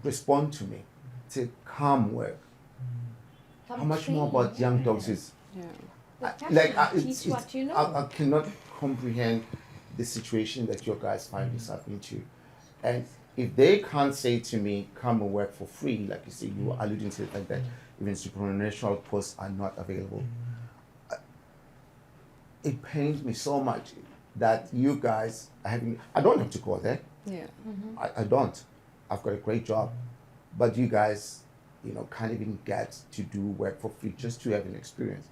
respond to me. Say, come work. Come How much train. more about young doctors? Yeah. Teach what you know. I cannot comprehend the situation that your guys find yourself into. And if they can't say to me, come and work for free, like you say, you were alluding to the fact that even supernatural posts are not available. It pains me so much that you guys are having, I don't have to go there. Yeah. I don't. I've got a great job. But you guys, can't even get to do work for free just to have an experience.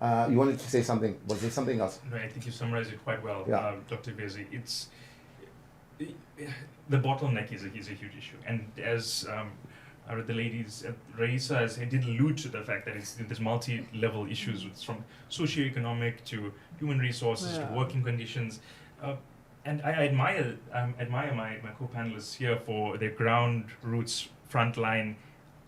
You wanted to say something. Was there something else? No, I think you summarized it quite well, Yeah. Dr. Vezi. The bottleneck is a huge issue. And as the ladies, Raisa did allude to the fact that there's multi-level issues from socioeconomic to human resources to working conditions. And I admire my co-panelists here for their ground roots, frontline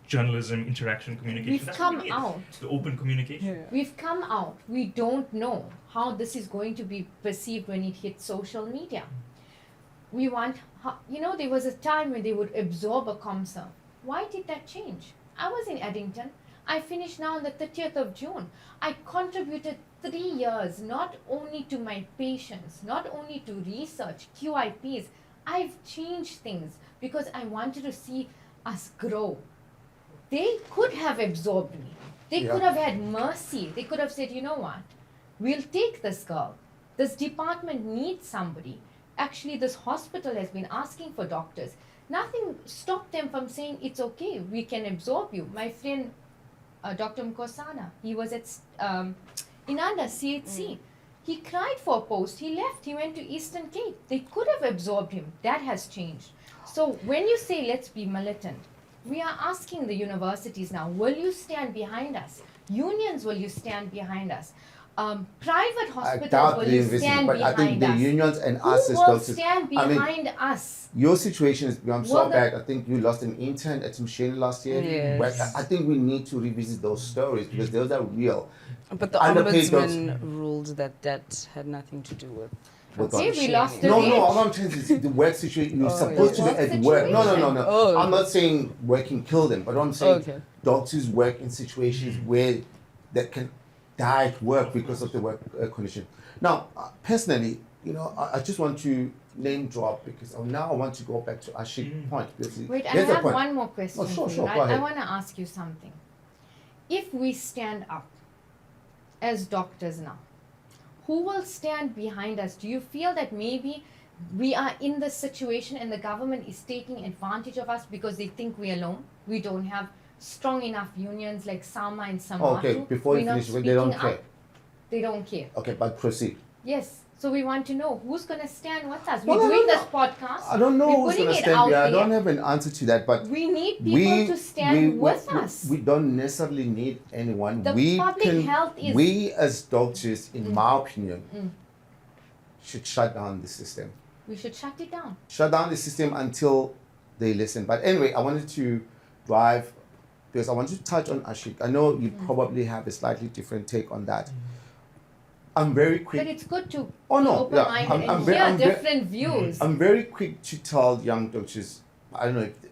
journalism, interaction, communication. We've That's what come we need. out. The open communication. We've come out. We don't know how this is going to be perceived when it hits social media. We want, there was a time when they would absorb a ComServe. Why did that change? I was in Eddington. I finished now on the 30th of June. I contributed 3 years, not only to my patients, not only to research, QIPs. I've changed things because I wanted to see us grow. They could have absorbed me. They could have had mercy. They could have said, you know what? We'll take this girl. This department needs somebody. Actually, this hospital has been asking for doctors. Nothing stopped them from saying, it's okay, we can absorb you. My friend, Dr. Mkosana, he was at Inanda, CHC. He cried for a post. He left. He went to Eastern Cape. They could have absorbed him. That has changed. So when you say, let's be militant, we are asking the universities now, will you stand behind us? Unions, will you stand behind us? Private I hospitals, doubt will the you university, stand but I think behind the us? unions and Who us as will doctors. stand I mean, behind us? your situation is become so Well, the- bad. I think you lost an intern at Mshini last year. Yes. Where I think we need to revisit those stories because those are real. But the Underpaid ombudsman ruled that had nothing to do with. With Okay, what? we lost a No, rate. no, all I'm saying is the work situation. You're Oh, supposed to be yeah. at Work work. No, situation. no. Oh. I'm not saying working kill them, but I'm saying Okay. doctors work in situations where they can die at work because of the work condition. Now, personally, I just want to name drop because now I want to go back to Ashik's point. Because Wait, I here's the have point. one more question. Oh, sure, for you, sure, right? go ahead. I want to ask you something. If we stand up as doctors now, who will stand behind us? Do you feel that maybe we are in this situation and the government is taking advantage of us because they think we're alone? We don't have strong enough unions like Sama and Samatu. Okay, before you We're not finish, they don't speaking care. up. They don't care. Okay, but proceed. Yes. So we want to know who's going to stand with us. Well, We're I doing don't this podcast. I don't know We're who's putting going to it stand out there. I there. don't have an answer to that, but We need people to stand with us. We don't necessarily need anyone. The we public health is- We as doctors, in my opinion, should shut down the system. We should shut it down. Shut down the system until they listen. But anyway, I wanted to drive because I wanted to touch on Ashik. I know you probably have a slightly different take on that. I'm very quick. But it's good to Oh, be no, open-minded yeah, I'm and very- hear I'm very- different views. I'm very quick to tell young doctors, I don't know if the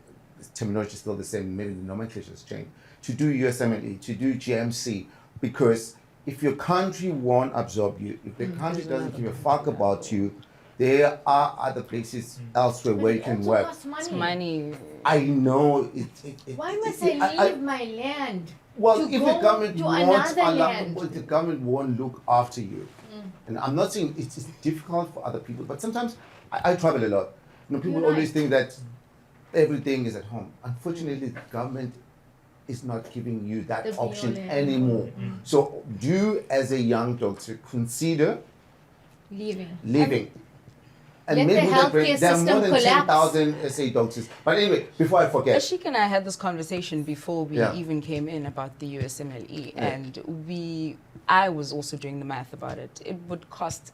terminology is still the same, maybe the nomenclature has changed, to do USMLE, to do GMC, because if your country won't absorb you, if the country doesn't give a fuck about you, there are other places elsewhere But where it you can also work. costs It's money. money. I know Why must I leave my land well, to if go the government to won't another allow, land? well, the government won't look after you. And I'm not saying it's difficult for other people, but sometimes I travel a lot. People You're always right. think that everything is at home. Unfortunately, the government is not giving you that The option be-all anymore. So, do you, as a young doctor, consider Leaving. leaving? And Let maybe the with that healthcare brain, there are more system than collapse. 10,000 SA doctors. But anyway, before I forget, Ashik and I had this conversation before we Yeah. even came in about the USMLE, Yeah. and I was also doing the math about it. It would cost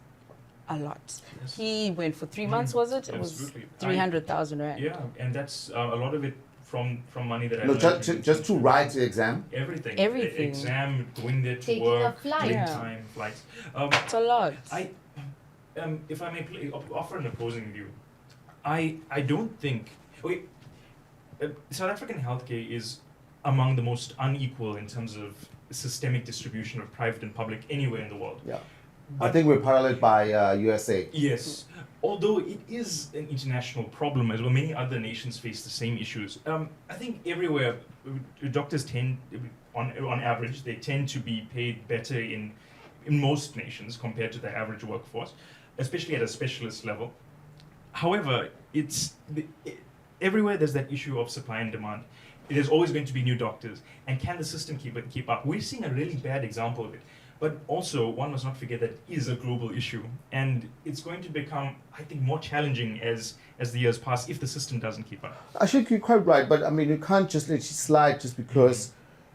a lot. Yes. He went for 3 months, was it? It was Absolutely. 300,000 rand. Yeah, and that's a lot of it from money that I no, learned just to write the exam. everything. Everything. Exam, going there to Taking work, a flight. doing Yeah. time, flights. It's a lot. If I may offer an opposing view, I don't think. Okay, South African healthcare is among the most unequal in terms of systemic distribution of private and public anywhere in the world. Yeah. I But- think we're paralleled by USA. Yes, although it is an international problem as well, many other nations face the same issues. I think everywhere doctors tend, on average, they tend to be paid better in most nations compared to the average workforce, especially at a specialist level. However, everywhere there's that issue of supply and demand. There's always going to be new doctors, and can the system keep up? We're seeing a really bad example of it. But also, one must not forget that it is a global issue, and it's going to become, I think, more challenging as the years pass if the system doesn't keep up. I think you're quite right, but I mean, you can't just let it slide just because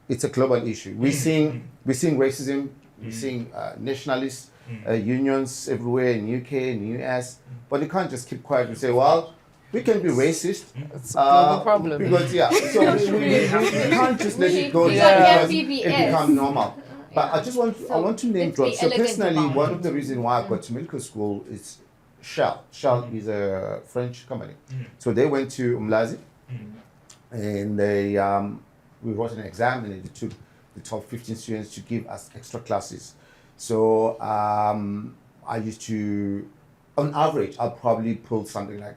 it's a global issue. We're seeing racism, we're seeing nationalist unions everywhere in UK, in US, but you can't just keep quiet and say, well, we can be racist. It's a global problem. Because, so we can't just let it go We just got because it MBBS. becomes normal. But I just want So I want to name let's drop. be So elegant personally, about one it. of the reasons why I got to medical school is Shell. Shell is a French company. So they went to Umlazi and they we wrote an exam and they took the top 15 students to give us extra classes. So I used to, on average, I'll probably pull something like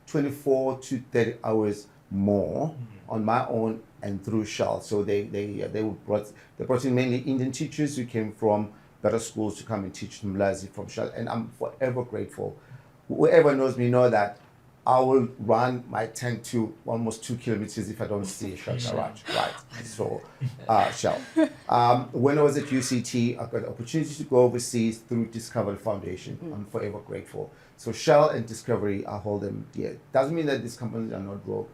24 to 30 hours more on my own and through Shell. So they brought in mainly Indian teachers who came from better schools to come and teach Mlazi from Shell, and I'm forever grateful. Whoever knows me know that I will run my tank to almost 2 kilometers if I don't see a Shell garage. Right. So Shell. When I was at UCT, I got the opportunity to go overseas through Discovery Foundation. I'm forever grateful. So Shell and Discovery, I hold them dear. Doesn't mean that these companies are not broke,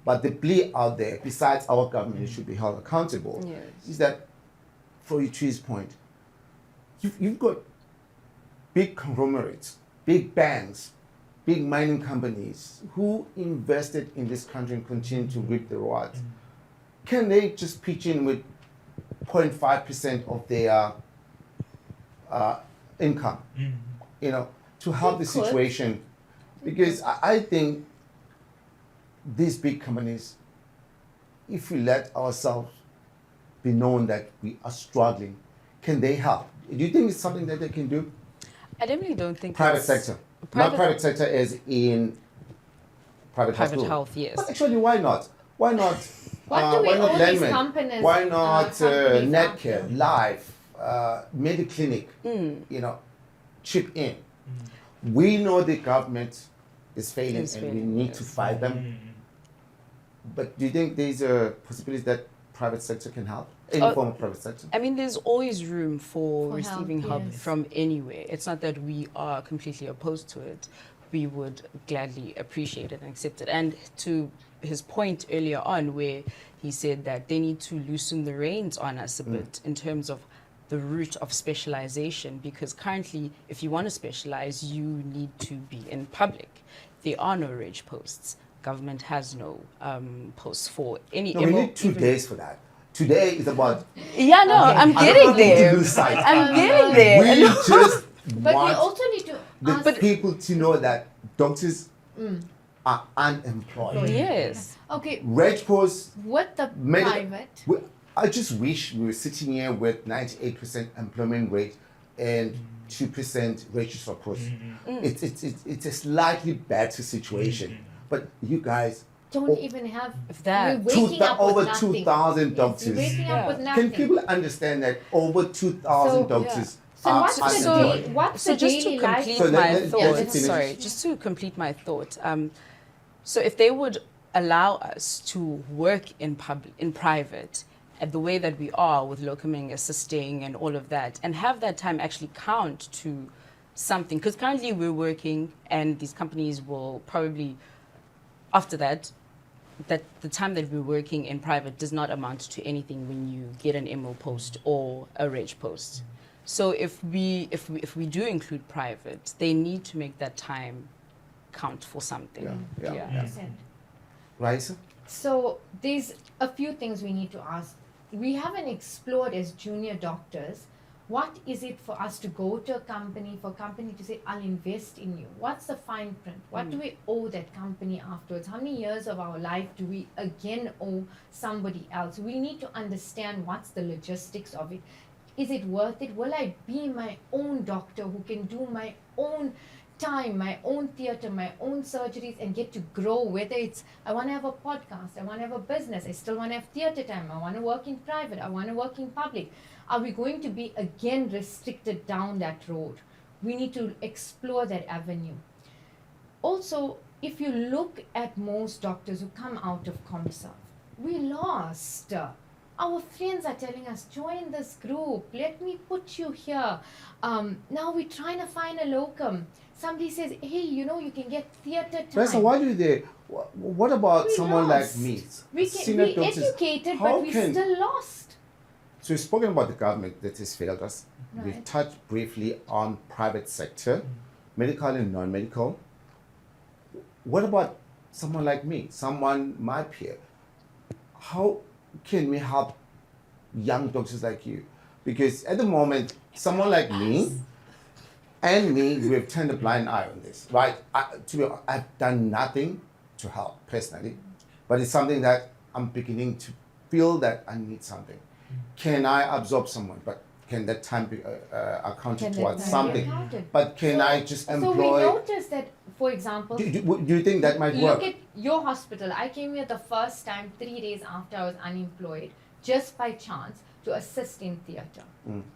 But the plea out there, besides our government should be held accountable, Yes. is that, for Uchi's point, you've got big conglomerates, big banks, big mining companies who invested in this country and continue to reap the rewards. Can they just pitch in with 0.5% of their income, to help They the could. situation? Because I think these big companies, if we let ourselves be known that we are struggling, can they help? Do you think it's something that they can do? I definitely don't think Private it's- sector. Not private sector as in private Private hospital. health, yes. But actually, why not? Why not? What do we why not owe these Landman? companies, Why not companies Netcare, after? Life, Mediclinic? Chip in. We know the government is failing, Is and we failing, need to fight them. But do you think there's a possibility that private sector can help? Any form of private sector? I mean, there's always room for For receiving help, help yes. from anywhere. It's not that we are completely opposed to it. We would gladly appreciate it and accept it. And to his point earlier on, where he said that they need to loosen the reins on us a bit in terms of the route of specialization, because currently, if you want to specialize, you need to be in public. There are no reg posts. Government has no posts for any. No, we need 2 days for that. Today is about. Yeah, no, I'm I getting don't want you to there. lose sight. I'm getting there. We just But we want also need to the ask. people to know that doctors are unemployed. Yes. Okay, Reg posts, with the private. I just wish we were sitting here with 98% employment rate and 2% register posts. It's a slightly better situation. But you guys, Don't even have. If that- We're waking up over with nothing. 2,000 Yes, doctors. we're waking up with Yeah. nothing. Can people understand that over 2,000 So- doctors So are what's the unemployed? day, what's So the just daily to life? complete So let- my let- thought, let's finish. sorry, just to complete my thought. So if they would allow us to work in private, at the way that we are with locuming, assisting, and all of that, and have that time actually count to something, because currently we're working, and these companies will probably, after that the time that we're working in private does not amount to anything when you get an MO post or a reg post. So if we do include private, they need to make that time count for something. Yeah. 100%. Raisa? So there's a few things we need to ask. We haven't explored as junior doctors. What is it for us to go to a company, for a company to say, I'll invest in you? What's the fine print? What do we owe that company afterwards? How many years of our life do we again owe somebody else? We need to understand what's the logistics of it. Is it worth it? Will I be my own doctor who can do my own time, my own theater, my own surgeries, and get to grow? Whether it's, I want to have a podcast, I want to have a business, I still want to have theater time, I want to work in private, I want to work in public. Are we going to be again restricted down that road? We need to explore that avenue. Also, if you look at most doctors who come out of ComServe, we lost. Our friends are telling us, join this group, let me put you here. Now we're trying to find a locum. Somebody says, hey, you can get theater time. Raisa, why do they? What about We someone lost. like me? We Senior doctors, educated, how but we can- still lost. So we've spoken about the government that has failed us. We've Right. touched briefly on private sector, medical and non-medical. What about someone like me, my peer? How can we help young doctors like you? Because at the moment, someone like me and me, we've turned a blind eye on this, right? I've done nothing to help personally, but it's something that I'm beginning to feel that I need something. Can I absorb someone? But can that time be accounted Can that towards time be something? accounted? But can I just So we employ? noticed that, for example, Do you think that might work? look at your hospital. I came here the first time 3 days after I was unemployed, just by chance, to assist in theatre.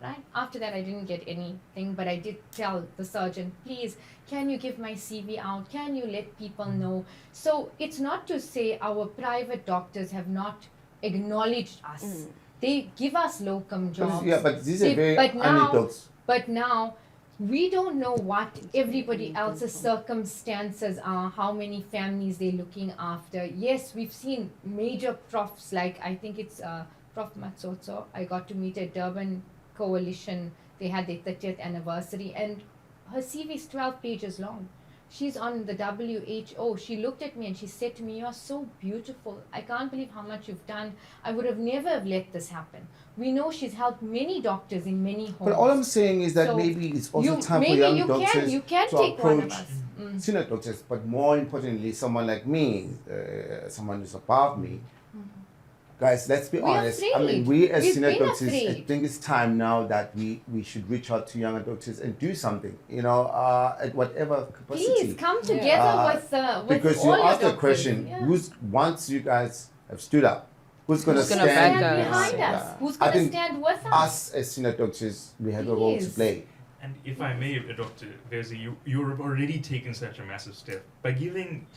Right? After that, I didn't get anything, but I did tell the surgeon, please, can you give my CV out? Can you let people know? So it's not to say our private doctors have not acknowledged us. They give us locum jobs. Yeah, but these are They- very but now- anecdotes. But now, We don't know what everybody else's circumstances are, how many families they're looking after. Yes, we've seen major profs, like I think it's Prof. Matsotso. I got to meet at Durban Coalition. They had their 30th anniversary, and her CV is 12 pages long. She's on the WHO. She looked at me and she said to me, "You're so beautiful. I can't believe how much you've done. I would have never have let this happen." We know she's helped many doctors in many homes. But all I'm saying is that So maybe it's also you- time for maybe young you doctors you can to take one of approach us. senior doctors, but more importantly, someone like me, someone who's above me. Guys, let's be We are honest. I mean, afraid. we as We've senior been doctors, I afraid. think it's time now that we should reach out to younger doctors and do something, at whatever capacity. Please come together with Because all you your asked the doctors. question, Yeah. once you guys have stood up, who's going to Who's stand gonna back Stand us? behind Yeah. us. Who's I going to think stand with us? us as senior doctors, we have a role to Please. play. And if I may, Dr. Vezi, you've already taken such a massive step by giving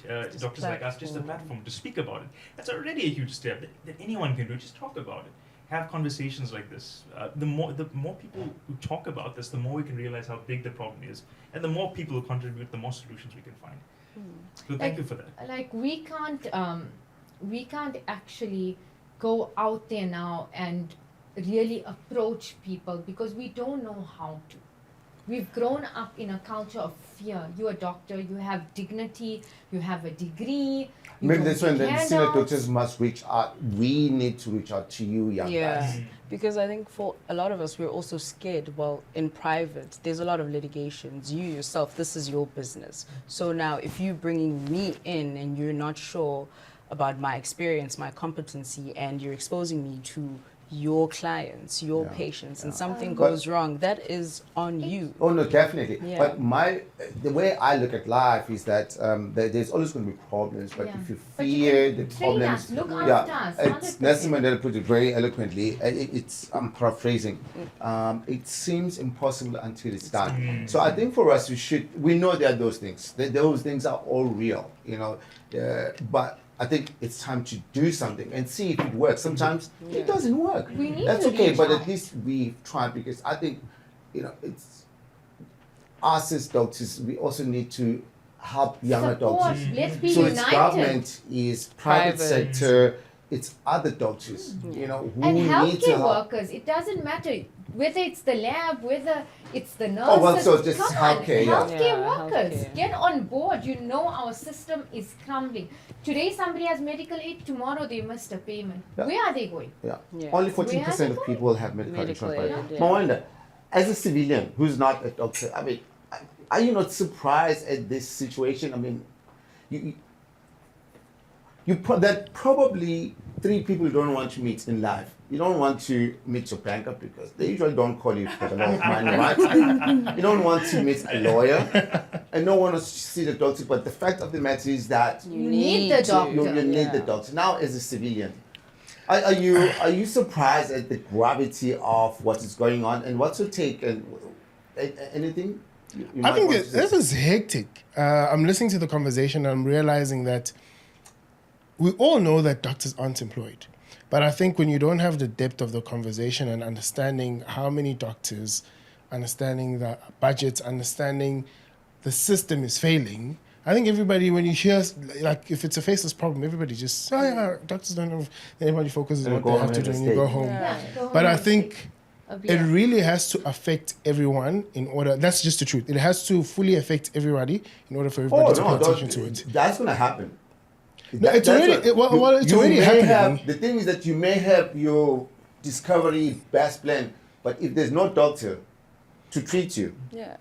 doctors like us just a platform to speak about it. That's already a huge step that anyone can do. Just talk about it. Have conversations like this. The more people who talk about this, the more we can realize how big the problem is, and the more people who contribute, the more solutions we can find. So thank you for that. Like we can't actually go out there now and really approach people because we don't know how to. We've grown up in a culture of fear. You're a doctor, you have dignity, you have a degree. You Maybe don't that's when the take senior handouts. doctors must reach out. We need to reach out to you, young Yeah, guys. because I think for a lot of us, we're also scared. Well, in private, there's a lot of litigations. You yourself, this is your business. So now, if you're bringing me in and you're not sure about my experience, my competency, and you're exposing me to your clients, your Yeah, patients, and yeah. something But- goes wrong, that is on you. Oh no, definitely. Yeah. But the way I look at life is that there's always going to be problems. But Yeah. if you But you fear can the train problems, us, look yeah, after us, it's Nelson 100%. Mandela put it very eloquently. I'm paraphrasing. It seems impossible until it's done. So I think for us, we know there are those things. Those things are all real, but I think it's time to do something and see if it works. Sometimes it doesn't work. We need That's to okay, reach but out. at least we've tried because I think, it's us as doctors, we also need to help younger Support. doctors. Let's be So it's united. government, is private Private. sector, it's other doctors, who And need to healthcare help. workers, it doesn't matter whether it's the lab, whether it's the nurses. Oh, well, so just Come healthcare, on, yeah. healthcare Yeah, workers, healthcare. get on board. You know our system is crumbling. Today somebody has medical aid, tomorrow they missed a payment. Yeah. Where are they going? Yeah. Yeah. Only Where 14% are of they people have medical Medical insurance. aid, No yeah. wonder. As a civilian who's not a doctor, I mean, are you not surprised at this situation? I mean, that probably 3 people you don't want to meet in life. You don't want to meet your banker because they usually don't call you for a lot of money, right? You don't want to meet a lawyer, and no one wants to see the doctor. But the fact of the matter is that You need the to. doctor. you need the Yeah. doctor. Now, as a civilian, are you surprised at the gravity of what is going on, and what's your take? And anything? You I might think want to this say? is hectic. I'm listening to the conversation and I'm realizing that we all know that doctors aren't employed. But I think when you don't have the depth of the conversation and understanding how many doctors, understanding the budgets, understanding the system is failing, I think everybody, when you hear, like, if it's a faceless problem, everybody just, oh yeah, doctors don't have, everybody focuses on And what go they have home to and do and you go stay. home. Yeah. Go But home I and think take a it beer. really has to affect everyone in order, that's just the truth. It has to fully affect everybody in order for everybody to pay attention to it. That's going to happen. No, it's already- it's you already may happening. The thing is that you may have your discovery best plan, but if there's no doctor to treat you, Yeah.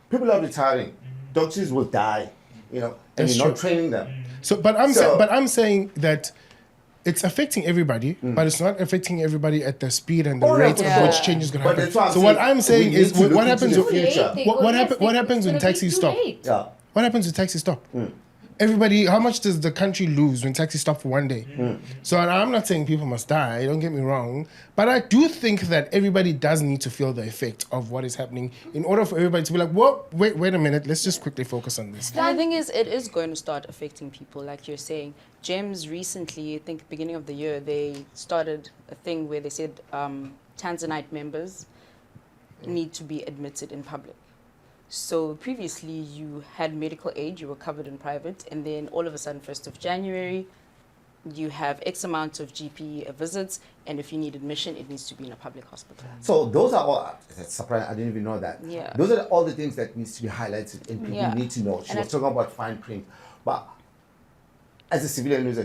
people are retiring. Doctors will die, and That's you're not true. training them. So, but So- I'm saying that it's affecting everybody, but it's not affecting everybody at the speed and the Oh, no, rate for at sure. which change is going to But happen. that's what I'm So what saying. I'm saying We need is to look what into happens the with future. what happens when taxis stop? Yeah. What happens when taxis stop? Everybody, how much does the country lose when taxis stop for one day? So I'm not saying people must die, don't get me wrong, but I do think that everybody does need to feel the effect of what is happening in order for everybody to be like, whoa, wait a minute, let's just quickly focus on this. And the thing is, it is going to start affecting people, like you're saying. GEMS recently, I think beginning of the year, they started a thing where they said Tanzanite members need to be admitted in public. So previously you had medical aid, you were covered in private, and then all of a sudden, 1st of January, you have X amount of GP visits, and if you need admission, it needs to be in a public hospital. So those are all, that's surprising, I didn't even know that. Yeah. Those are all the things that needs to be highlighted and people Yeah. need to know. She And was talking about fine print, but as a civilian who's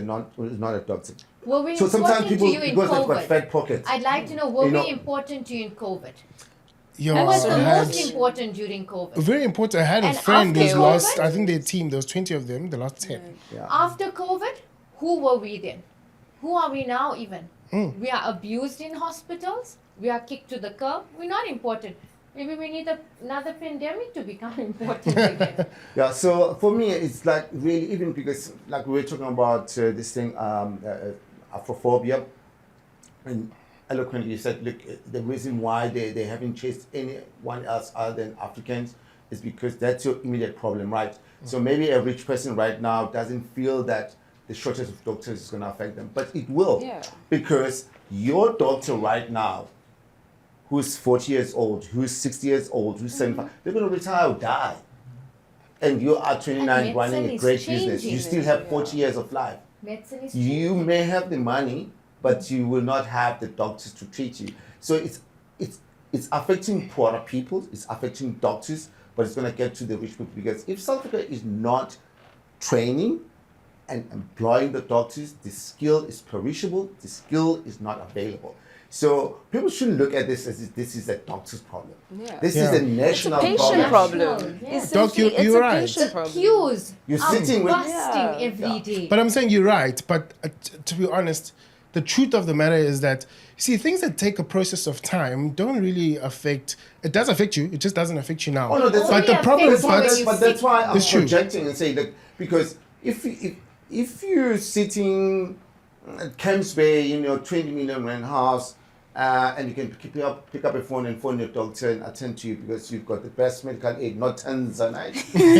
not a doctor. Were we So sometimes important people, to you in because they've got COVID? fat pockets. I'd like to know, were You know- we important to you in COVID? Yo, Who was the I had- most important during COVID? very important. I had a And friend after who's lost, COVID? I think their team, there was 20 of them, they lost 10. Yeah. After COVID, who were we then? Who are we now even? Hmm. We are abused in hospitals. We are kicked to the curb. We're not important. Maybe we need another pandemic to become important again. Yeah, so for me, it's like really, even because like we were talking about this thing, Afrophobia, and eloquently you said, look, the reason why they haven't chased anyone else other than Africans is because that's your immediate problem, right? So maybe a rich person right now doesn't feel that the shortage of doctors is going to affect them, but it will. Yeah. Because your doctor right now, who's 40 years old, who's 60 years old, who's 75, they're going to retire or die. And you are 29 And running medicine a is great business. You changing. still have 40 years of life. Medicine is You changing. may have the money, but you will not have the doctors to treat you. So it's affecting poorer people, it's affecting doctors, but it's going to get to the rich people. Because if South Africa is not training and employing the doctors, the skill is perishable, the skill is not available. So people shouldn't look at this as if this is a doctor's problem. Yeah. This Yeah. is a national Patient problem. problem. Yeah. Essentially, Doc, you- it's you're a right. patient The problem. queues You're are sitting with- busting Yeah. every day. But I'm saying you're right. But to be honest, the truth of the matter is that, see, things that take a process of time don't really affect. It does affect you. It just doesn't affect you now. Oh, no, that's but only the problem, affects you when but you But that's why I'm It's true. projecting and saying that because if you're sitting at Camps Bay in your 20 million rand house and you can pick up a phone and phone your doctor and attend to you because you've got the best medical aid, not Tanzanite,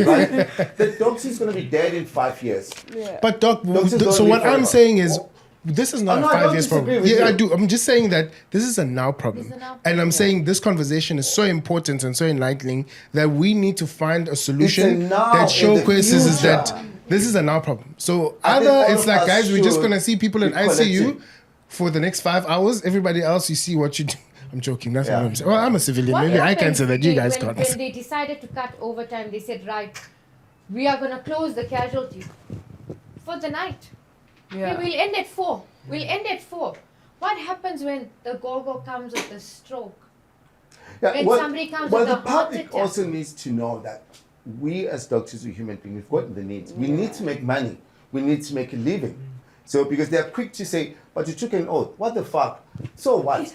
right? The doctor is going to be dead in 5 years. Yeah. But Doc, Doctors don't so live what I'm forever. saying is, this is not Oh, no, a I 5 don't years disagree problem. with Yeah, you. I do. I'm just saying that this is a now problem. It's a now And I'm problem. saying this conversation is so important and so enlightening that we need to find a solution now that and the showcases is that future. this is a now problem. So I think either all it's of like, us guys, we're just should going to see people in be ICU collective. for the next 5 hours. Everybody else, you see what you do. I'm joking. That's Yeah. what I'm saying. Well, I'm a civilian. What Maybe I can happens say that. You is guys when, can't. When they decided to cut overtime, they said, right, we are going to close the casualty for the night. Yeah. We'll end at 4. We'll end at 4. What happens when the go-go comes with a stroke? Yeah, When somebody comes well, with the a heart public attack. also needs to know that we as doctors, we human beings, we've got the needs. We need to make money. We need to make a living. So because they are quick to say, but you took an oath. What the fuck? So what?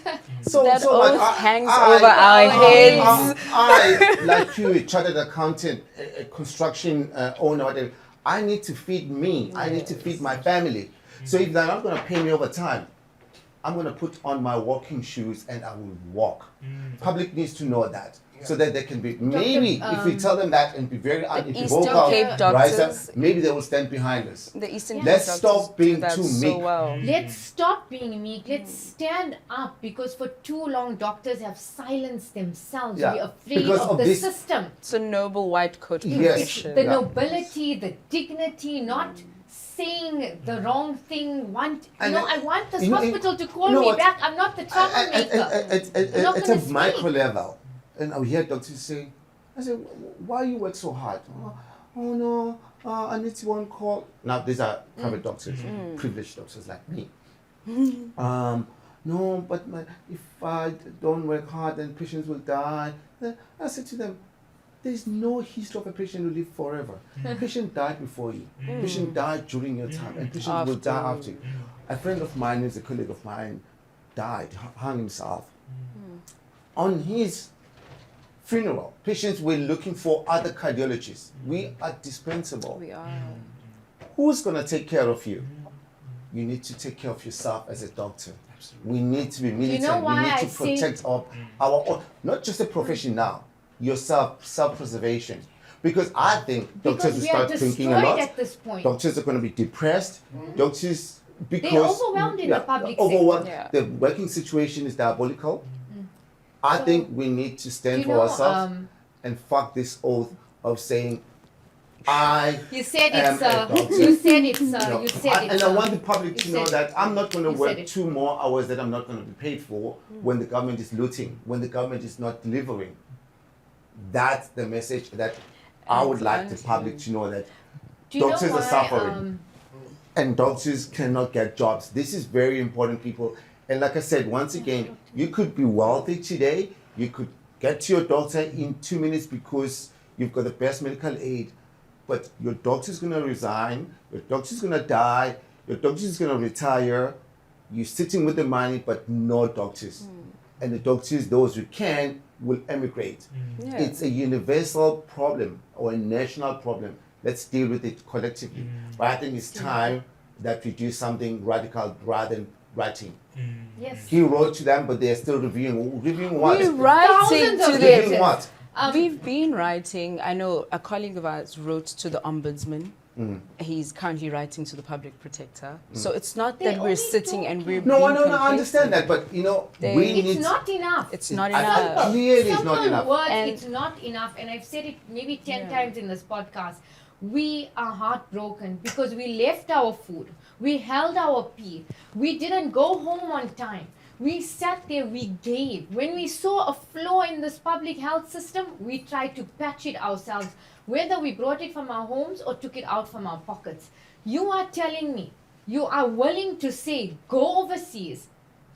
So That so what? oath hangs over our heads. I, like you, a chartered accountant, a construction owner, whatever. I need to feed me. I need to feed my family. So if they're not going to pay me overtime, I'm going to put on my walking shoes and I will walk. Public needs to know that. So that they can be, maybe if we tell them that and be very unequivocal, Eastern Cape right, doctors- maybe they will stand behind us. The Eastern Let's Cape stop doctors being do that too so meek. well. Let's stop being meek. Let's stand up because for too long doctors have silenced themselves. Yeah, We're afraid because of of the this- system. It's a noble white coat Yes. profession. The Yeah. nobility, the dignity, not saying the wrong thing. And I want this you know, hospital to call you know me what? back. I'm not the troublemaker. I'm not It's gonna a micro speak. level. And I hear doctors say, I said, why you work so hard? Oh no, I need to one call. Now these are private doctors, privileged doctors like me. No, but if I don't work hard, then patients will die. Then I said to them, there's no history of a patient who live forever. Patient died before you. Patient died during your time, and patient will die after you. A friend of mine, who's a colleague of mine, died, hung himself. On his funeral, patients were looking for other cardiologists. We are dispensable. We are. Who's going to take care of you? You need to take care of yourself as a doctor. We need to be militant. know We why need I to say- protect our own, not just a profession now, yourself, self-preservation. Because I think doctors Because will we are start thinking a destroyed lot. at this point. Doctors are going to be depressed. Doctors, because They're overwhelmed in the public overwhelmed. sector. The working situation is diabolical. I think we need to Do stand you for know, ourselves. and fuck this oath of saying, I You said am it, a sir. doctor. You said it, sir. You know, You said it, and sir. I want the public You to know said that it. I'm not going to You work said it. 2 more hours that I'm not going to be paid for when the government is looting, when the government is not delivering. That's the message that I And would like the honestly- public to know, that Do you doctors know are why, suffering. And doctors cannot get jobs. This is very important, people. And like I said, once again, you could be wealthy today. You could get to your doctor in 2 minutes because you've got the best medical aid. But your doctor's going to resign. Your doctor's going to die. Your doctor's going to retire. You're sitting with the money, but no doctors. And the doctors, those who can, will emigrate. Yeah. It's a universal problem or a national problem. Let's deal with it collectively. But I think it's time that we do something radical rather than writing. yes. He wrote to them, but they're still reviewing. Reviewing what? We're writing Thousands to of them. Reviewing what? We've been writing. I know a colleague of ours wrote to the ombudsman. He's currently writing to the public protector. So it's not They're that we're only sitting and we're No, being I complacent. understand that, but you know, They- we It's need. not enough. It's not I- enough. Clearly, it's Simple not enough. words, And- it's not enough. And I've said it maybe 10 Yeah. times in this podcast. We are heartbroken because we left our food. We held our pee. We didn't go home on time. We sat there, we gave. When we saw a flaw in this public health system, we tried to patch it ourselves, whether we brought it from our homes or took it out from our pockets. You are telling me you are willing to say, go overseas,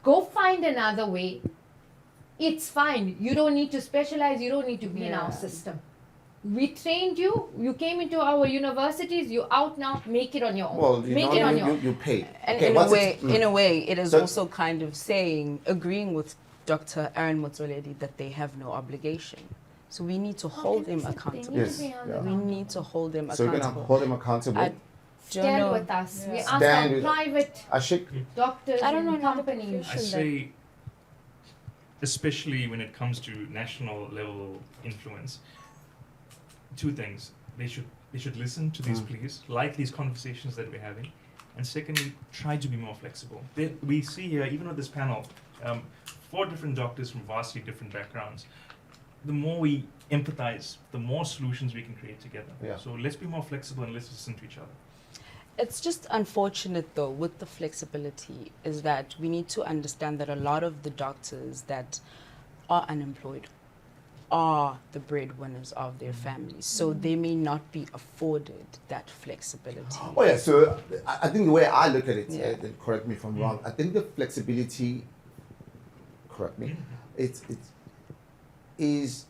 go find another way. It's fine. You don't need to specialize, you don't need to be in our Yeah. system. We trained you, you came into our universities, you're out now, make it on your own. Well, you make know, it on your own. you paid. And Okay, in a what's way, it? in a way, it is So- also kind of saying, agreeing with Dr. Aaron Motsoaledi that they have no obligation. So we need to hold him 100%, they accountable. need to Yes, be held yeah. We accountable. need to hold them So we're gonna accountable. hold them accountable. I don't Stand know. with us. We Yeah. ask Stand our with- private Ashik, doctors I don't know and another companies. I profession. say, especially when it comes to national level influence, 2 things. They should listen to these pleas, like these conversations that we're having, and secondly, try to be more flexible. We see here, even with this panel, 4 different doctors from vastly different backgrounds. The more we empathize, the more solutions we can create together. Yeah. So let's be more flexible and let's listen to each other. It's just unfortunate though with the flexibility is that we need to understand that a lot of the doctors that are unemployed are the breadwinners of their families. So they may not be afforded that flexibility. oh yeah, so I think the way I look at it, Yeah. and correct me if I'm wrong, I think the flexibility, correct me, it is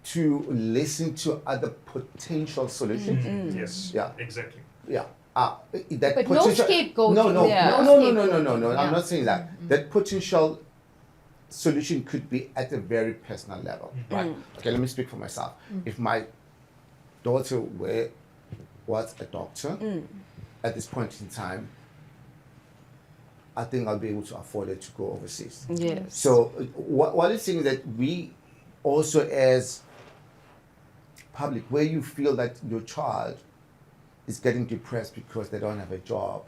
to listen to other potential solutions. Yes, Yeah. exactly. Yeah. That But no potential, scapegoating. No, Yeah. no. Yeah. I'm not saying that. That potential solution could be at a very personal level, right? Okay, let me speak for myself. If my daughter was a doctor at this point in time, I think I'll be able to afford it to go overseas. Yes. So what it's saying is that we also as public, where you feel that your child is getting depressed because they don't have a job,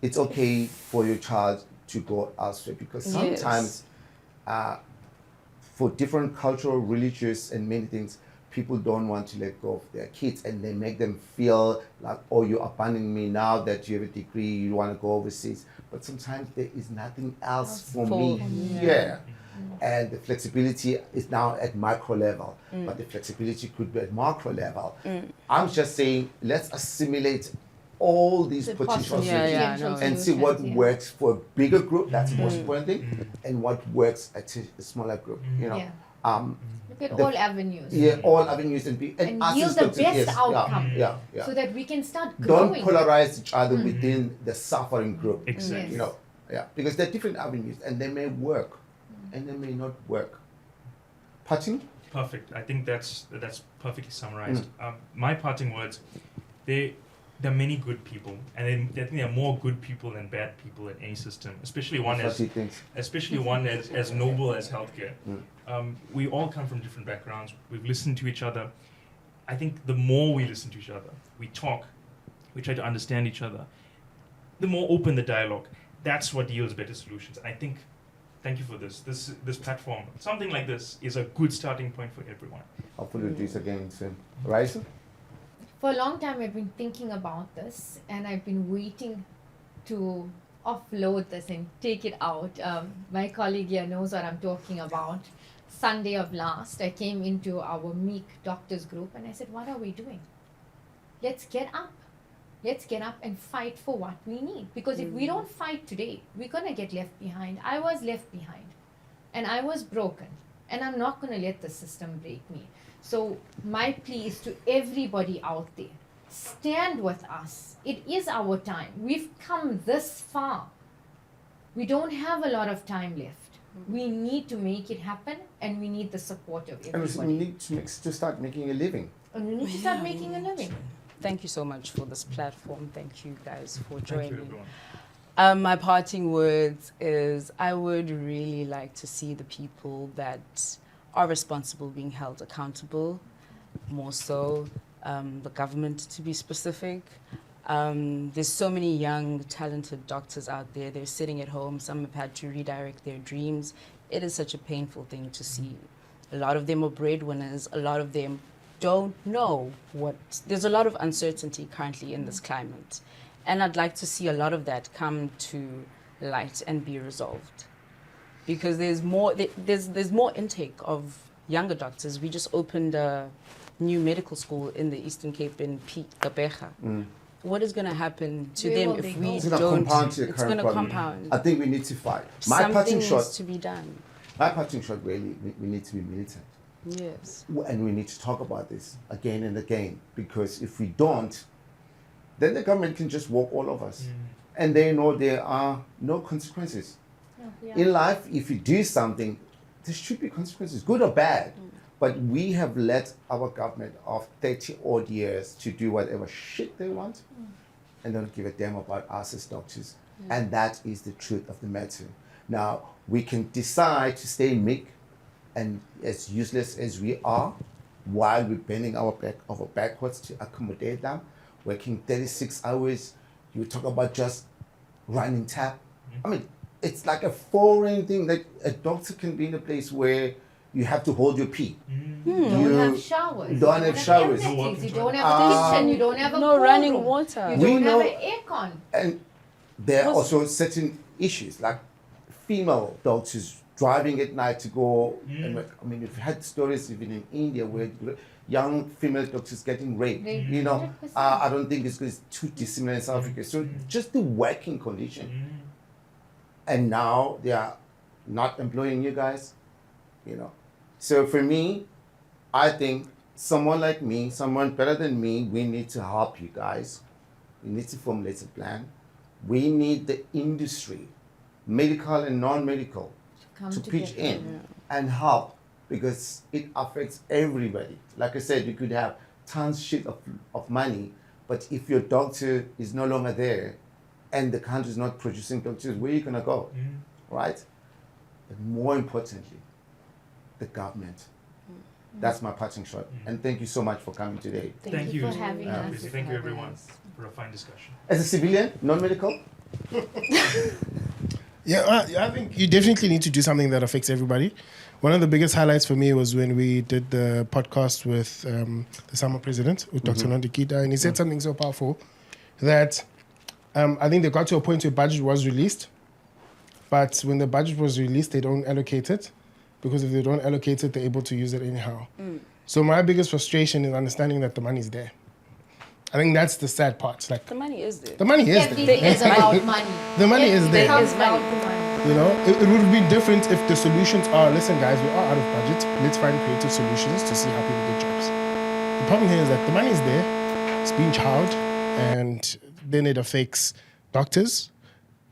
it's okay for your child to go elsewhere, because Yes. sometimes for different cultural, religious and many things, people don't want to let go of their kids, and they make them feel like, oh, you're abandoning me now that you have a degree, you want to go overseas. But sometimes there is nothing else for me here. And the flexibility is now at micro level, but the flexibility could be at macro level. I'm just saying, let's assimilate all these The potential possible Yeah, yeah, solutions no. and see what solutions, yeah. works for a bigger group. That's the most important thing, and what works at a smaller group. You know, Yeah. Look at The- all avenues. yeah, all avenues and And us yield as the doctors, best yes, outcome. Yeah. So that we can start Don't growing. polarize each other within the suffering group. Exactly. You know, yeah, because there are different avenues, and they may work, and they may not work. Parting? Perfect. I think that's perfectly summarized. My parting words: there are many good people, and I think there are more good people than bad people in any system, especially one That's as what he thinks. especially one as noble as healthcare. We all come from different backgrounds. We've listened to each other. I think the more we listen to each other, we talk, we try to understand each other, the more open the dialogue. That's what yields better solutions. And I think thank you for this. This platform, something like this, is a good starting point for everyone. Hopefully we'll do this again soon. Rythm? For a long time, I've been thinking about this, and I've been waiting to offload this and take it out. My colleague here knows what I'm talking about. Sunday of last, I came into our Meek doctors group and I said, what are we doing? Let's get up. Let's get up and fight for what we need. Because if we don't fight today, we're going to get left behind. I was left behind and I was broken. And I'm not going to let the system break me. So my plea is to everybody out there. Stand with us. It is our time. We've come this far. We don't have a lot of time left. We need to make it happen, and we need the support of And everybody. we need to start making a living. And we need to start making a living. Thank you so much for this platform. Thank you guys for Thank you, joining. everyone. My parting words is I would really like to see the people that are responsible being held accountable, more so the government to be specific. There's so many young, talented doctors out there. They're sitting at home. Some have had to redirect their dreams. It is such a painful thing to see. A lot of them are breadwinners. A lot of them don't know what. There's a lot of uncertainty currently in this climate. And I'd like to see a lot of that come to light and be resolved. Because there's more intake of younger doctors. We just opened a new medical school in the Eastern Cape in Kapecha. What is going to happen to Where them will if they we go? It's going to don't? compound to the It's current going to problem. compound. I think we need to fight. My Something parting needs shot, to be done. really, we need to be militant. Yes. And we need to talk about this again and again, because if we don't, then the government can just walk all of us. And they know there are no consequences. In life, if you do something, there should be consequences, good or bad. But we have let our government of 30 odd years to do whatever shit they want and don't give a damn about us as doctors. And that is the truth of the matter. Now, we can decide to stay meek and as useless as we are while we're bending our back over backwards to accommodate them, working 36 hours. You talk about just running tap. I mean, it's like a foreign thing that a doctor can be in a place where you have to hold your pee. You don't have showers. You don't have showers. amenities, You don't have a kitchen. You don't have a No pool running room, water. You We don't have know- an aircon. And there are Was- also certain issues like female doctors driving at night to go. And work. I mean, we've had stories even in India where young female doctors getting raped. Raped, You know, 100%. I don't think it's too dissimilar in South Africa. So just the working condition. And now they are not employing you guys, you know. So for me, I think someone like me, someone better than me, we need to help you guys. We need to formulate a plan. We need the industry, medical and non-medical, Come to pitch together. in and help, because it affects everybody. Like I said, you could have tons shit of money, but if your doctor is no longer there and the country is not producing doctors, where are you going to go? Right? But more importantly, the government. That's my parting shot. And thank you so much for coming today. Thank you for having us. Vezi. Thank you, everyone, for a fine discussion. As a civilian, non-medical, Yeah, I think you definitely need to do something that affects everybody. One of the biggest highlights for me was when we did the podcast with the summer president, with Dr. Nondikita, and he said something so powerful that I think they got to a point where budget was released, but when the budget was released, they don't allocate it, because if they don't allocate it, they're able to use it anyhow. So my biggest frustration is understanding that the money's there. I think that's the sad part. Like, The money is there. the money is Everything there. is about money. The money is Everything there. comes There is down money. to money. You know, it would be different if the solutions are, listen guys, we are out of budget. Let's find creative solutions to see how people get jobs. The problem here is that the money is there, it's being chowed, and then it affects doctors,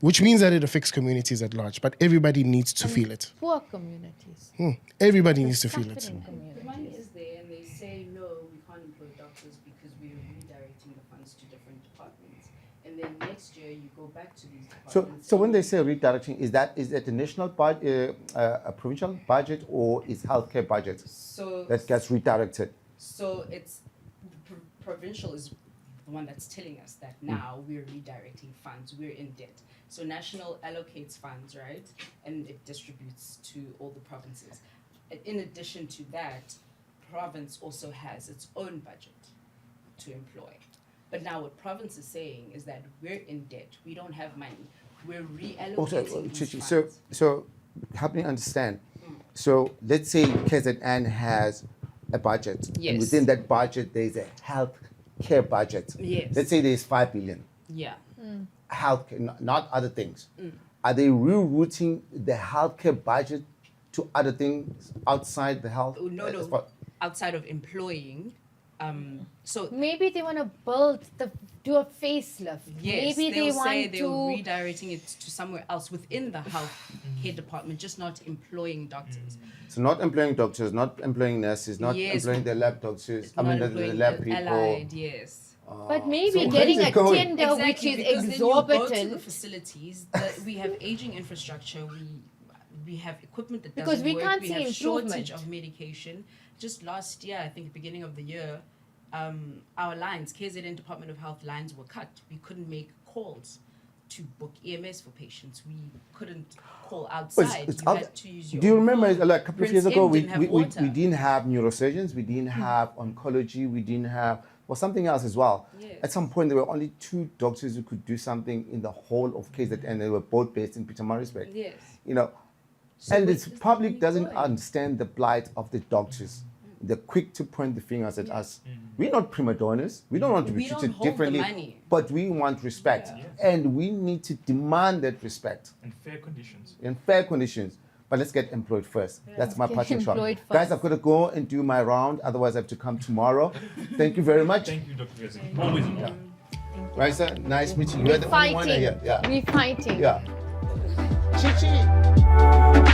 which means that it affects communities at large. But everybody needs to feel it. Poor communities. Everybody needs to feel it. Suffering The money communities. is there, and they say no, we can't employ doctors because we're redirecting the funds to different departments. And then next year you go back to these departments. So when they say redirecting, is that the national budget, a provincial budget, or is healthcare budget so that gets redirected? so it's provincial is the one that's telling us that now we're redirecting funds, we're in debt. So national allocates funds, right? And it distributes to all the provinces. In addition to that, province also has its own budget to employ. But now what province is saying is that we're in debt, we don't have money, we're reallocating these Chichi, funds. so help me understand. So let's say KZN has a budget, and Yes. within that budget there's a health care budget. Yes. Let's say there's 5 billion. Yeah. Healthcare, not other things. Are they rerouting the healthcare budget to other things outside the health? Oh, no, as no. far- Outside of employing, so Maybe they want to do a facelift. yes, Maybe they they'll say want they're to. redirecting it to somewhere else within the health care department, just not employing doctors. So not employing doctors, not employing nurses, not Yes. employing the lab doctors. Not the employing lab the people. allied, yes. But maybe So where's getting it a going? tender which Exactly, is because then you go to the exorbitant. facilities, we have aging infrastructure, we have equipment that Because doesn't we work, can't we see have shortage improvement. of medication. Just last year, I think beginning of the year, our lines, KZN Department of Health lines were cut. We couldn't make calls to book EMS for patients. We couldn't call outside. it's You out- had to use your Do you own remember phone. like a couple of Prince years ago M we didn't have we water. didn't have neurosurgeons, we didn't have oncology, we didn't have something else as well. Yes. At some point there were only 2 doctors who could do something in the whole of KZN, and they were both based in Pietermaritzburg. Yes. You know, So and where the does public money doesn't go? understand the plight of the doctors. They're quick to point the fingers at us. We're not prima donnas. We don't want to be We don't treated hold the differently, money. but we want respect, Yeah. and we need to demand that respect And fair conditions. in fair conditions. But let's get employed first. That's my Get parting shot. employed Guys, first. I've got to go and do my round. Otherwise, I have to come tomorrow. Thank you very much. Thank you, Dr. Vezi. Always an honor. Raisa, nice meeting you. You're the only one Fighting. here. Yeah. We fighting. Yeah. Chichi.